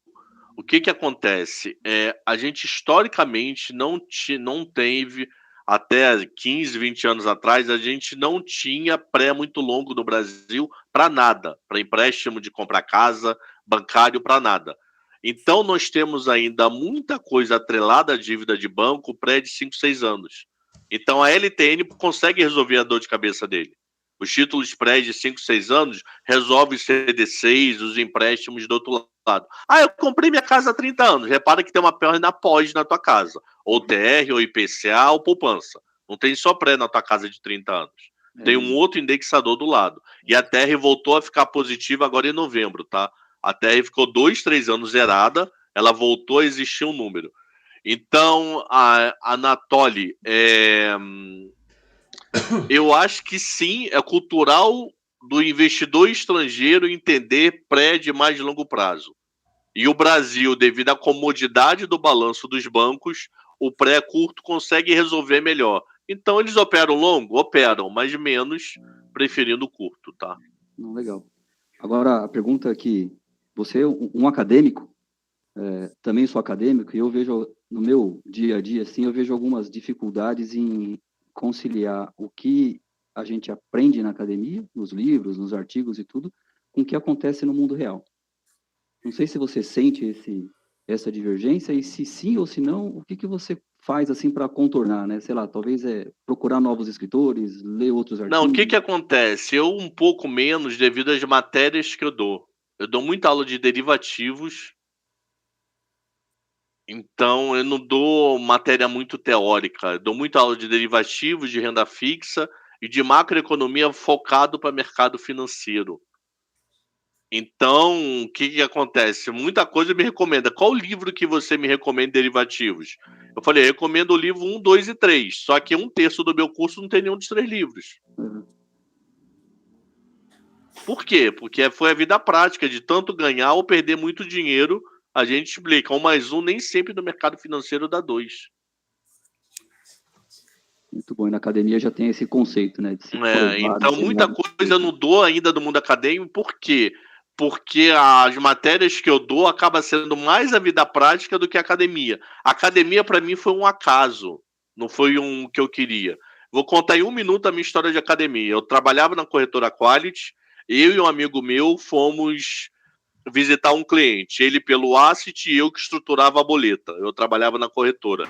o que acontece? A gente historicamente não teve até 15, 20 anos atrás, a gente não tinha pré muito longo no Brasil para nada, para empréstimo de comprar casa, bancário, para nada. Então, nós temos ainda muita coisa atrelada à dívida de banco pré de 5, 6 anos. Então, a LTN consegue resolver a dor de cabeça dele. Os títulos pré de 5, 6 anos resolve os CD6, os empréstimos do outro lado. Ah, eu comprei minha casa há 30 anos. Repara que tem uma perna pós na tua casa. Ou TR, ou IPCA, ou poupança. Não tem só pré na tua casa de 30 anos. Tem um outro indexador do lado. E a TR voltou a ficar positiva agora em novembro, tá? A TR ficou 2, 3 anos zerada. Ela voltou a existir um número. Então, a Anatoly, eu acho que sim, é cultural do investidor estrangeiro entender pré de mais longo prazo. E o Brasil, devido à comodidade do balanço dos bancos, o pré curto consegue resolver melhor. Então, eles operam longo? Operam, mas menos, preferindo o curto, tá? Legal. Agora, a pergunta é que você é um acadêmico, também sou acadêmico, e eu vejo no meu dia a dia, assim, eu vejo algumas dificuldades em conciliar o que a gente aprende na academia, nos livros, nos artigos e tudo, com o que acontece no mundo real. Não sei se você sente essa divergência, e se sim ou se não, o que você faz assim para contornar, né? Sei lá, talvez procurar novos escritores, ler outros artigos. Não, o que acontece? Eu um pouco menos devido às matérias que eu dou. Eu dou muita aula de derivativos, então eu não dou matéria muito teórica. Eu dou muita aula de derivativos, de renda fixa e de macroeconomia focado para mercado financeiro. Então, o que acontece? Muita coisa me recomenda. Qual livro que você me recomenda de derivativos? Eu falei, eu recomendo o livro 1, 2 e 3. Só que 1/3 do meu curso não tem nenhum dos 3 livros. Por quê? Porque foi a vida prática de tanto ganhar ou perder muito dinheiro. A gente explica. 1 mais 1 nem sempre no mercado financeiro dá 2. Muito bom. E na academia já tem esse conceito, né? De se provar, então, de se muita coisa eu não dou ainda do mundo acadêmico. Por quê? Porque as matérias que eu dou acaba sendo mais a vida prática do que a academia. A academia, para mim, foi um acaso. Não foi um que eu queria. Vou contar em 1 minuto a minha história de academia. Eu trabalhava na corretora Quality. Eu e um amigo meu fomos visitar um cliente. Ele pelo Asset e eu que estruturava a boleta. Eu trabalhava na corretora.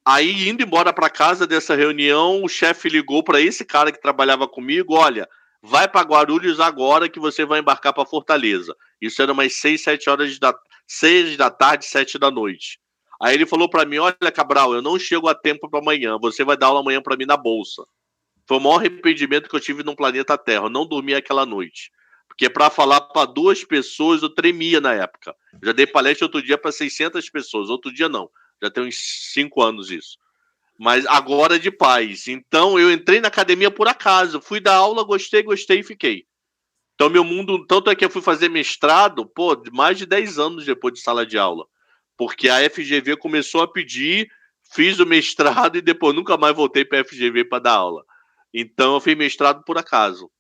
Aí, indo embora para casa dessa reunião, o chefe ligou para esse cara que trabalhava comigo, olha, vai para Guarulhos agora que você vai embarcar para Fortaleza. Isso era umas 6, 7 horas 6 da tarde, 7 da noite. Aí ele falou para mim, olha, Cabral, eu não chego a tempo para amanhã, você vai dar aula amanhã para mim na Bolsa. Foi o maior arrependimento que eu tive no planeta Terra, eu não dormi aquela noite. Porque para falar para 2 pessoas, eu tremia na época. Eu já dei palestra outro dia para 600 pessoas, outro dia não. Já tem uns 5 anos isso. Mas agora de paz. Então eu entrei na academia por acaso. Fui dar aula, gostei e fiquei. Então meu mundo... Tanto é que eu fui fazer mestrado, mais de 10 anos depois de sala de aula. Porque a FGV começou a pedir, fiz o mestrado e depois nunca mais voltei para a FGV para dar aula. Então eu fiz mestrado por acaso.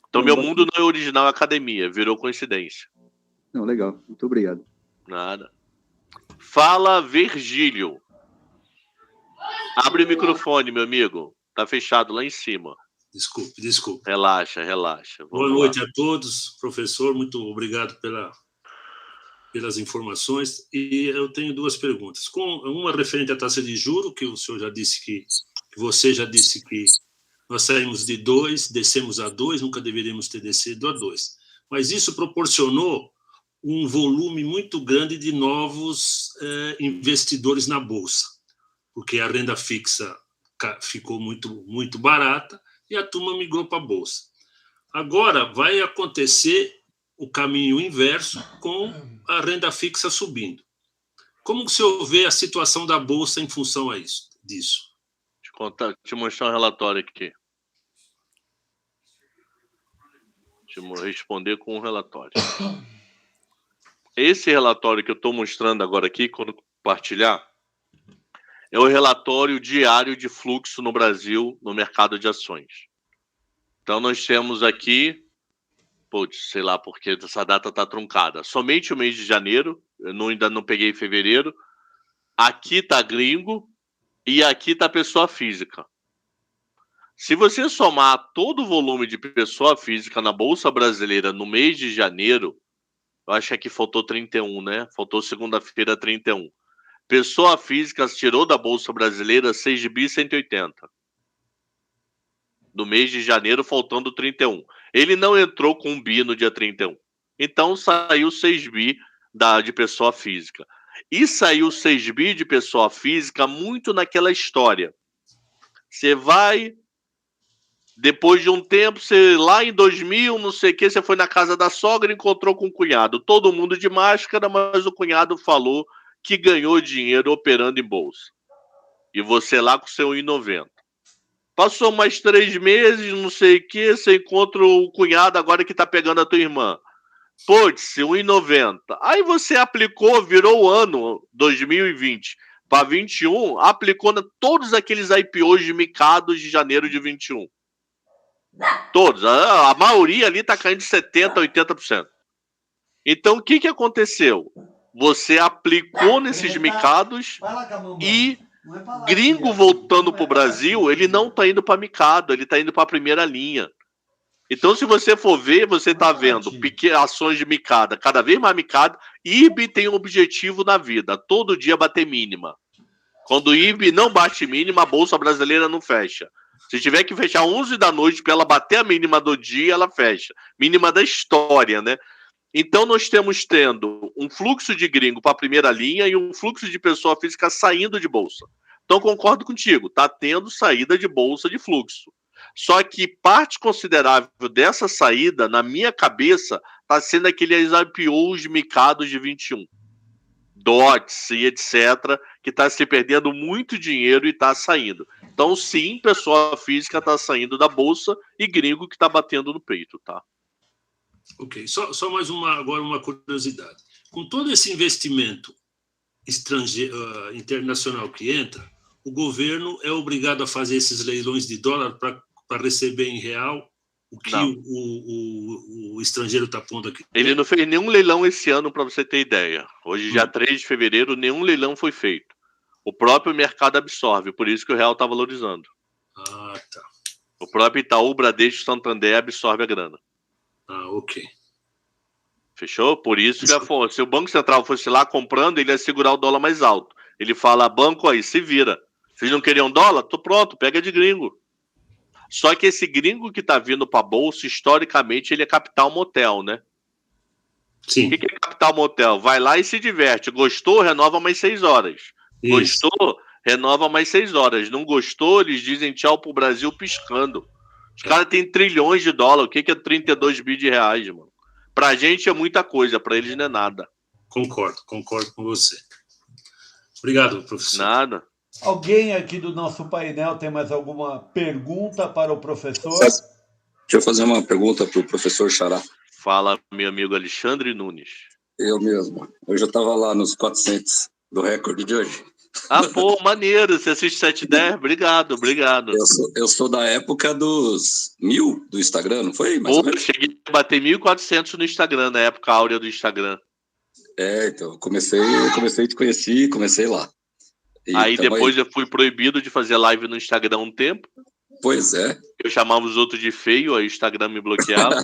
Então meu mundo não é original, é academia. Virou coincidência. Não, legal. Muito obrigado. Nada. Fala, Virgílio. Abre o microfone, meu amigo. Tá fechado lá em cima. Desculpe. Relaxa. Boa noite a todos. Professor, muito obrigado pelas informações. E eu tenho 2 perguntas. Uma referente à taxa de juros, que o senhor já disse que você já disse que nós saímos de 2, descemos a 2, nunca deveríamos ter descido a 2. Mas isso proporcionou um volume muito grande de novos investidores na Bolsa, porque a renda fixa ficou muito, muito barata e a turma migrou para a Bolsa. Agora vai acontecer o caminho inverso com a renda fixa subindo. Como o senhor vê a situação da Bolsa em função disso? Te mostrar um relatório aqui. Responder com um relatório. Esse relatório que eu estou mostrando agora aqui, quando compartilhar, é o relatório diário de fluxo no Brasil, no mercado de ações. Então, nós temos aqui, sei lá porque essa data está truncada, somente o mês de janeiro, eu ainda não peguei fevereiro. Aqui está gringo e aqui está a pessoa física. Se você somar todo o volume de pessoa física na Bolsa Brasileira no mês de janeiro, eu acho que aqui faltou 31, né? Faltou segunda-feira 31. Pessoa física tirou da Bolsa Brasileira 6.180. No mês de janeiro, faltando 31. Ele não entrou com um bi no dia 31. Então, saiu 6 bi de pessoa física. E saiu 6 bi de pessoa física muito naquela história. Você vai... Depois de um tempo, você lá em 2000, não sei o que, você foi na casa da sogra e encontrou com o cunhado. Todo mundo de máscara, mas o cunhado falou que ganhou dinheiro operando em bolsa. E você lá com seu 1,90. Passou mais 3 meses, não sei o que, você encontra o cunhado agora que tá pegando a tua irmã. Putz, 1,90. Aí você aplicou, virou o ano 2020 para 21, aplicou todos aqueles IPOs de micados de janeiro de 21. Todos. A maioria ali tá caindo de 70%, 80%. Então, o que aconteceu? Você aplicou nesses micados e gringo voltando pro Brasil, ele não tá indo para micado, ele tá indo para a primeira linha. Então, se você for ver, você tá vendo ações de micada, cada vez mais micada. IB tem um objetivo na vida, todo dia bater mínima. Quando o IB não bate mínima, a Bolsa Brasileira não fecha. Se tiver que fechar 11 da noite para ela bater a mínima do dia, ela fecha. Mínima da história, né? Então, nós temos tendo um fluxo de gringo para a primeira linha e um fluxo de pessoa física saindo de bolsa. Então, concordo contigo, tá tendo saída de bolsa de fluxo. Só que parte considerável dessa saída, na minha cabeça, tá sendo aqueles IPOs micados de 21. DOTS e etc., que está se perdendo muito dinheiro e está saindo. Então, sim, pessoa física está saindo da bolsa e gringo que está batendo no peito, tá? Ok, só mais agora uma curiosidade. Com todo esse investimento estrangeiro, internacional que entra, o governo é obrigado a fazer esses leilões de dólar para receber em real o que o estrangeiro está pondo aqui. Ele não fez nenhum leilão esse ano, para você ter ideia. Hoje, dia 3 de fevereiro, nenhum leilão foi feito. O próprio mercado absorve, por isso que o real está valorizando. Ah, tá. O próprio Itaú, Bradesco, Santander absorve a grana. Ah, ok. Fechou? Por isso que se o Banco Central fosse lá comprando, ele ia segurar o dólar mais alto. Ele fala, banco aí, se vira. Vocês não queriam dólar? Tô pronto, pega de gringo. Só que esse gringo que tá vindo pra bolsa, historicamente, ele é capital motel, né? Sim. O que é capital motel? Vai lá e se diverte. Gostou, renova mais 6 horas. Isso. Gostou, renova mais 6 horas. Não gostou, eles dizem tchau pro Brasil piscando. Os caras têm trilhões de dólares. O que é 32 bi de reais, mano? Pra gente é muita coisa, pra eles não é nada. Concordo com você. Obrigado, professor. Nada. Alguém aqui do nosso painel tem mais alguma pergunta para o professor? Deixa eu fazer uma pergunta para o professor Xará. Fala, meu amigo Alexandre Nunes. Eu mesmo. Hoje eu estava lá nos 400 do recorde de hoje. Ah, pô, maneiro. Você assiste 710? Obrigado. Eu sou da época dos 1000 do Instagram, não foi? Mais ou menos? Eu cheguei a bater 1.400 no Instagram, na época áurea do Instagram. Então, eu comecei a te conhecer, comecei lá. Aí depois eu fui proibido de fazer live no Instagram um tempo. Pois é. Eu chamava os outros de feio, aí o Instagram me bloqueava.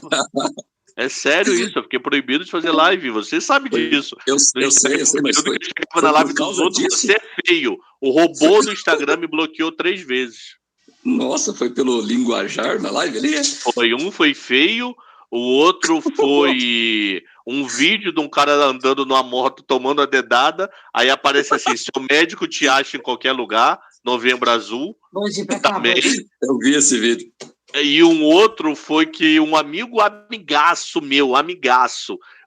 É sério isso, eu fiquei proibido de fazer live. Você sabe disso. Eu sei, mas eu chegava na live dos outros, você é feio. O robô do Instagram me bloqueou 3 vezes. Nossa, foi pelo linguajar na live ali? Um foi feio, o outro foi um vídeo de um cara andando numa moto tomando a dedada, aí aparece assim, seu médico te acha em qualquer lugar, Novembro Azul, também. Eu vi esse vídeo. E um outro foi que um amigaço,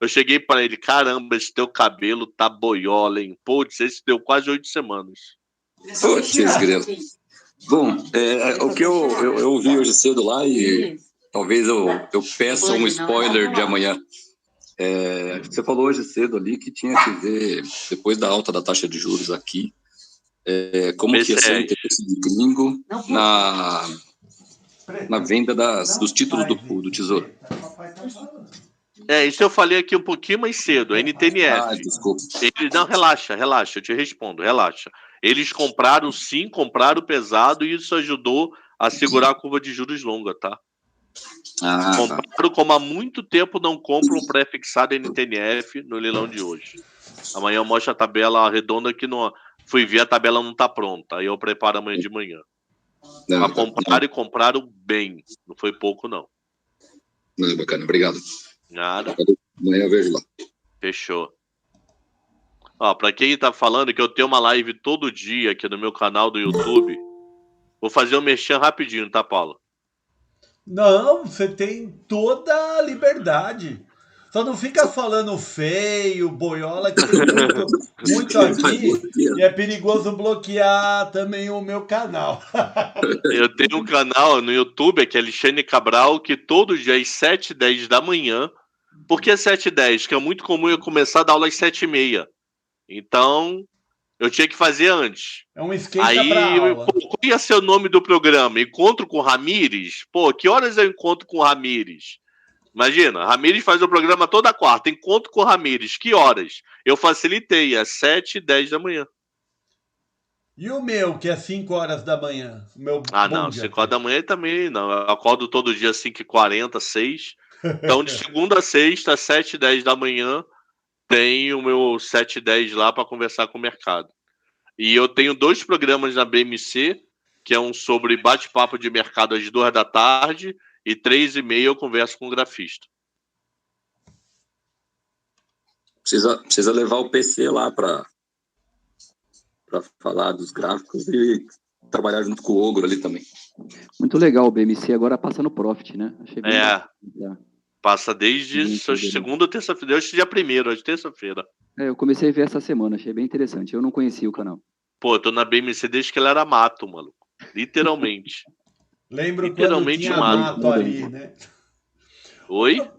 eu cheguei para ele, caramba, esse teu cabelo tá boiola, hein? Putz, esse deu quase 8 semanas. Putz, grilo. Bom, o que eu ouvi hoje cedo lá e talvez eu peça um spoiler de amanhã. Você falou hoje cedo ali que tinha que ver, depois da alta da taxa de juros aqui, como que ia ser o interesse de gringo na venda dos títulos do Tesouro. Isso eu falei aqui um pouquinho mais cedo, a NTNF. Desculpa. Não, relaxa, eu te respondo, relaxa. Eles compraram pesado e isso ajudou a segurar a curva de juros longa, tá? Compraram como há muito tempo não compram pré-fixado NTNF no leilão de hoje. Amanhã eu mostro a tabela redonda que não... Fui ver, a tabela não tá pronta. Aí eu preparo amanhã de manhã. Mas compraram e compraram bem. Não foi pouco, não. Não, bacana, obrigado. Nada. Amanhã eu vejo lá. Fechou. Ó, pra quem tá falando que eu tenho uma live todo dia aqui no meu canal do YouTube, vou fazer um merchan rapidinho, tá, Paulo? Não, você tem toda a liberdade. Só não fica falando feio, boiola, que tem muito aqui. E é perigoso bloquear também o meu canal. Eu tenho um canal no YouTube, que é Alexandre Cabral, que todo dia às 7h10 da manhã. Por que 7h10? Que é muito comum eu começar a dar aula às 7h30. Então, eu tinha que fazer antes. É um esquenta Aí, pra aula. qual ia ser o nome do programa? Encontro com o Ramires? Pô, que horas eu encontro com o Ramires? Imagina, Ramires faz o programa toda quarta. Encontro com o Ramires, que horas? Eu facilitei, às 7h10 da manhã. E o meu, que é 5 horas da manhã? O meu Não, 5 horas da manhã também não. Eu acordo todo dia às 5h40, 6. Então, de segunda a sexta, às 7h10 da manhã, tem o meu 7h10 lá para conversar com o mercado. E eu tenho 2 programas na BMC, que é um sobre bate-papo de mercado às 2 da tarde, e 3h30 eu converso com o grafista. Precisa levar o PC lá para falar dos gráficos e trabalhar junto com o Ogro ali também. Muito legal, o BMC agora passa no Profit, né? Achei bem bacana. Passa desde segunda ou terça-feira, desde dia 1º, hoje terça-feira. Eu comecei a ver essa semana, achei bem interessante. Eu não conhecia o canal. Pô, eu tô na BMC desde que ela era mato, maluco. Literalmente. Lembro quando tinha mato ali, né? Oi?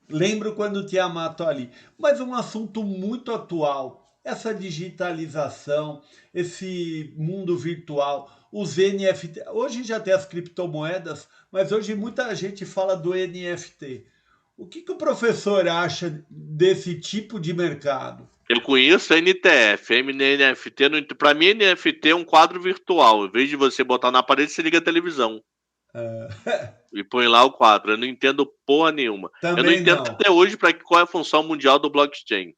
Lembro quando tinha mato ali. Mas um assunto muito atual, essa digitalização, esse mundo virtual, os NFT. Hoje já tem as criptomoedas, mas hoje muita gente fala do NFT. O que o professor acha desse tipo de mercado? Eu conheço a NTF, NFT. Para mim, NFT é um quadro virtual. Em vez de você botar na parede, você liga a televisão. E põe lá o quadro. Eu não entendo porra nenhuma. Também eu não entendo até hoje qual é a função mundial do blockchain.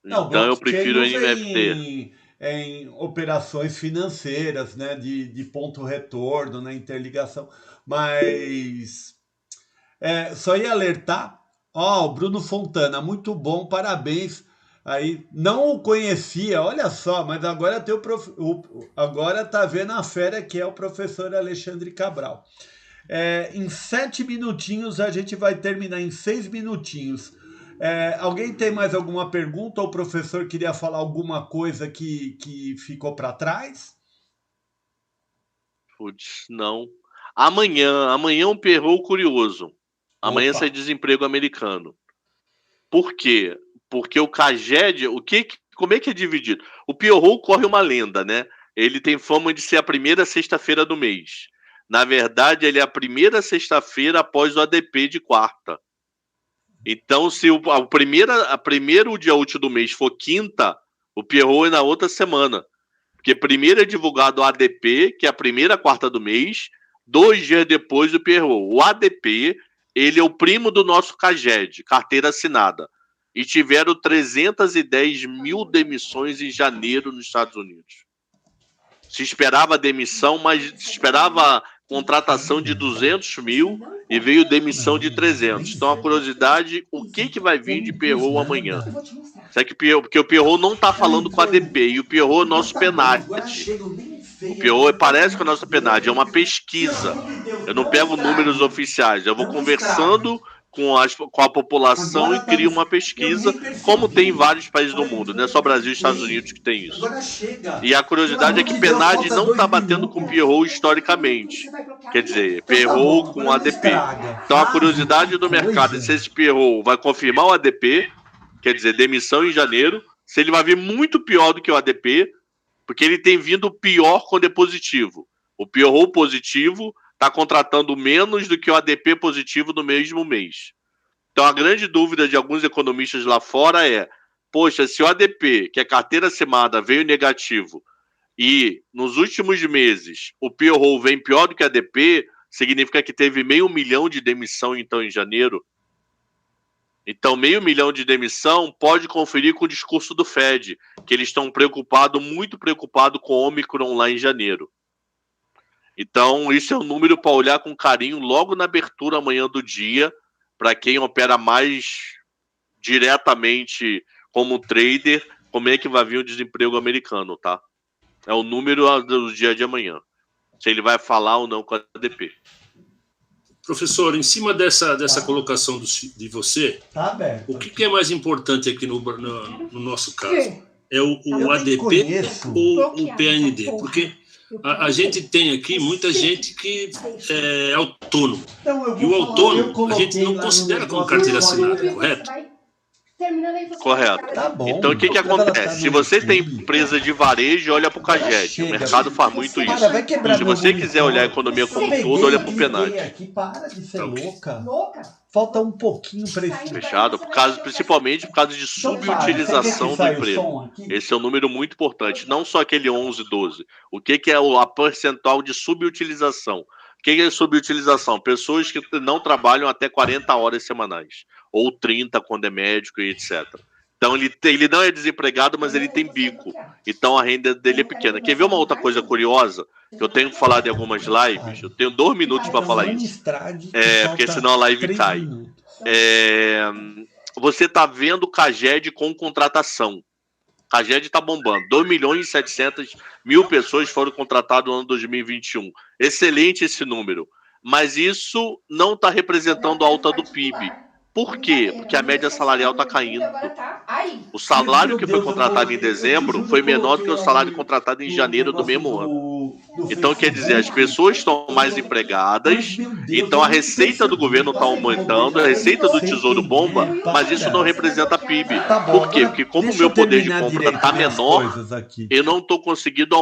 Não, então eu prefiro o NFT. Em operações financeiras, né, de ponto retorno, né, interligação. Mas só ia alertar. O Bruno Fontana, muito bom, parabéns. Aí, não o conhecia, olha só, mas agora tem agora tá vendo a fera que é o professor Alexandre Cabral. Em 7 minutinhos, a gente vai terminar em 6 minutinhos. Alguém tem mais alguma pergunta? Ou o professor queria falar alguma coisa que ficou para trás? Putz, não. Amanhã um perrou curioso. Amanhã sai desemprego americano. Por quê? Porque o Caged, como é que é dividido? O Pierrot corre uma lenda, né? Ele tem fama de ser a primeira sexta-feira do mês. Na verdade, ele é a primeira sexta-feira após o ADP de quarta. Então, se o primeiro dia útil do mês for quinta, o Pierrot é na outra semana. Porque primeiro é divulgado o ADP, que é a primeira quarta do mês, 2 dias depois o Pierrot. O ADP, ele é o primo do nosso Caged, carteira assinada. E tiveram 310 mil demissões em janeiro nos Estados Unidos. Se esperava demissão, mas se esperava contratação de 200 mil e veio demissão de 300. Então, a curiosidade, o que vai vir de Pierrot amanhã? Porque o Pierrot não está falando com a ADP, e o Pierrot é nosso PNAD. O Pierrot parece com a nossa PNAD, é uma pesquisa. Eu não pego números oficiais, eu vou conversando com a população e cria uma pesquisa, como tem em vários países do mundo, não é só Brasil e Estados Unidos que tem isso. E a curiosidade é que PNAD não está batendo com Pierrot historicamente. Quer dizer, Pierrot com ADP. Então a curiosidade do mercado é se esse Pierrot vai confirmar o ADP, quer dizer, demissão em janeiro, se ele vai vir muito pior do que o ADP, porque ele tem vindo pior quando é positivo. O Pierrot positivo está contratando menos do que o ADP positivo no mesmo mês. Então, a grande dúvida de alguns economistas lá fora é: poxa, se o ADP, que é carteira assinada, veio negativo, e nos últimos meses o payroll vem pior do que a ADP, significa que teve 500 mil de demissão, então, em janeiro. Então, 500 mil de demissão pode conferir com o discurso do Fed, que eles estão muito preocupados com o Omicron lá em janeiro. Então, isso é um número para olhar com carinho logo na abertura amanhã do dia, para quem opera mais diretamente como trader, como é que vai vir o desemprego americano, tá? É o número do dia de amanhã. Se ele vai falar ou não com a ADP. Professor, em cima dessa colocação de você, o que é mais importante aqui no nosso caso? É o ADP ou o PND? Porque a gente tem aqui muita gente que é autônomo. E o autônomo a gente não considera como carteira assinada, correto? Correto. Tá bom. Então, o que acontece? Se você tem empresa de varejo, olha para o CAGED. O mercado faz muito isso. Se você quiser olhar a economia como um todo, olha para o PNAD. Para de ser louca. Falta um pouquinho para esse... Fechado, principalmente por causa de subutilização do emprego. Esse é um número muito importante. Não só aquele 11, 12. O que é a percentual de subutilização? O que é subutilização? Pessoas que não trabalham até 40 horas semanais. Ou 30 quando é médico e etc. Então ele não é desempregado, mas ele tem bico. Então a renda dele é pequena. Quer ver uma outra coisa curiosa? Que eu tenho falado em algumas lives. Eu tenho 2 minutos para falar isso. Porque senão a live cai. Você está vendo o CAGED com contratação. CAGED está bombando. 2.700.000 pessoas foram contratadas no ano 2021. Excelente esse número. Mas isso não está representando a alta do PIB. Por quê? Porque a média salarial está caindo. O salário que foi contratado em dezembro foi menor do que o salário contratado em janeiro do mesmo ano. Então, quer dizer, as pessoas estão mais empregadas, então a receita do governo está aumentando, a receita do Tesouro bomba, mas isso não representa PIB. Por quê? Porque como o meu poder de compra está menor, eu não estou conseguindo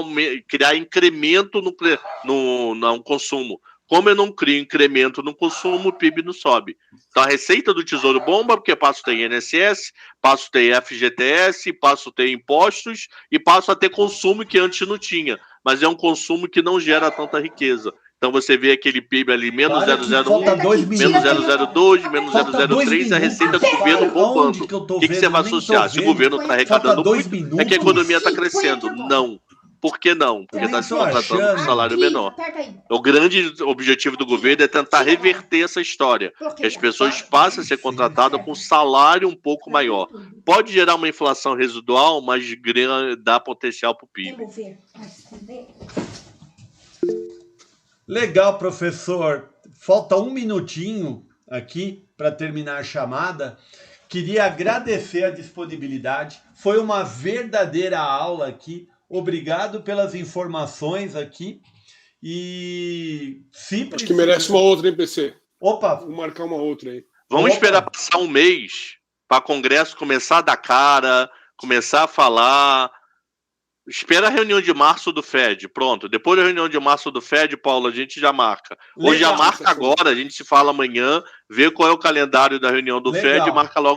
criar incremento no consumo. Como eu não crio incremento no consumo, o PIB não sobe. Então a receita do Tesouro bomba, porque passo a ter INSS, passo a ter FGTS, passo a ter impostos e passo a ter consumo que antes não tinha. Mas é um consumo que não gera tanta riqueza. Então você vê aquele PIB ali, menos 0,01, menos 0,02, menos 0,03, a receita do governo bombando. O que você vai associar? Se o governo está arrecadando muito, é que a economia está crescendo. Não. Por que não? Porque está se contratando com salário menor. O grande objetivo do governo é tentar reverter essa história. Que as pessoas passem a ser contratadas com salário um pouco maior. Pode gerar uma inflação residual, mas dá potencial para o PIB. Legal, professor. Falta um minutinho aqui para terminar a chamada. Queria agradecer a disponibilidade. Foi uma verdadeira aula aqui. Obrigado pelas informações aqui. E se acho que merece uma outra, hein, PC? Opa! Vou marcar uma outra aí. Vamos esperar passar um mês para o Congresso começar a dar cara, começar a falar. Espera a reunião de março do Fed. Pronto. Depois da reunião de março do Fed, Paulo, a gente já marca. Ou já marca agora, a gente se fala amanhã, vê qual é o calendário da reunião do Fed e marca logo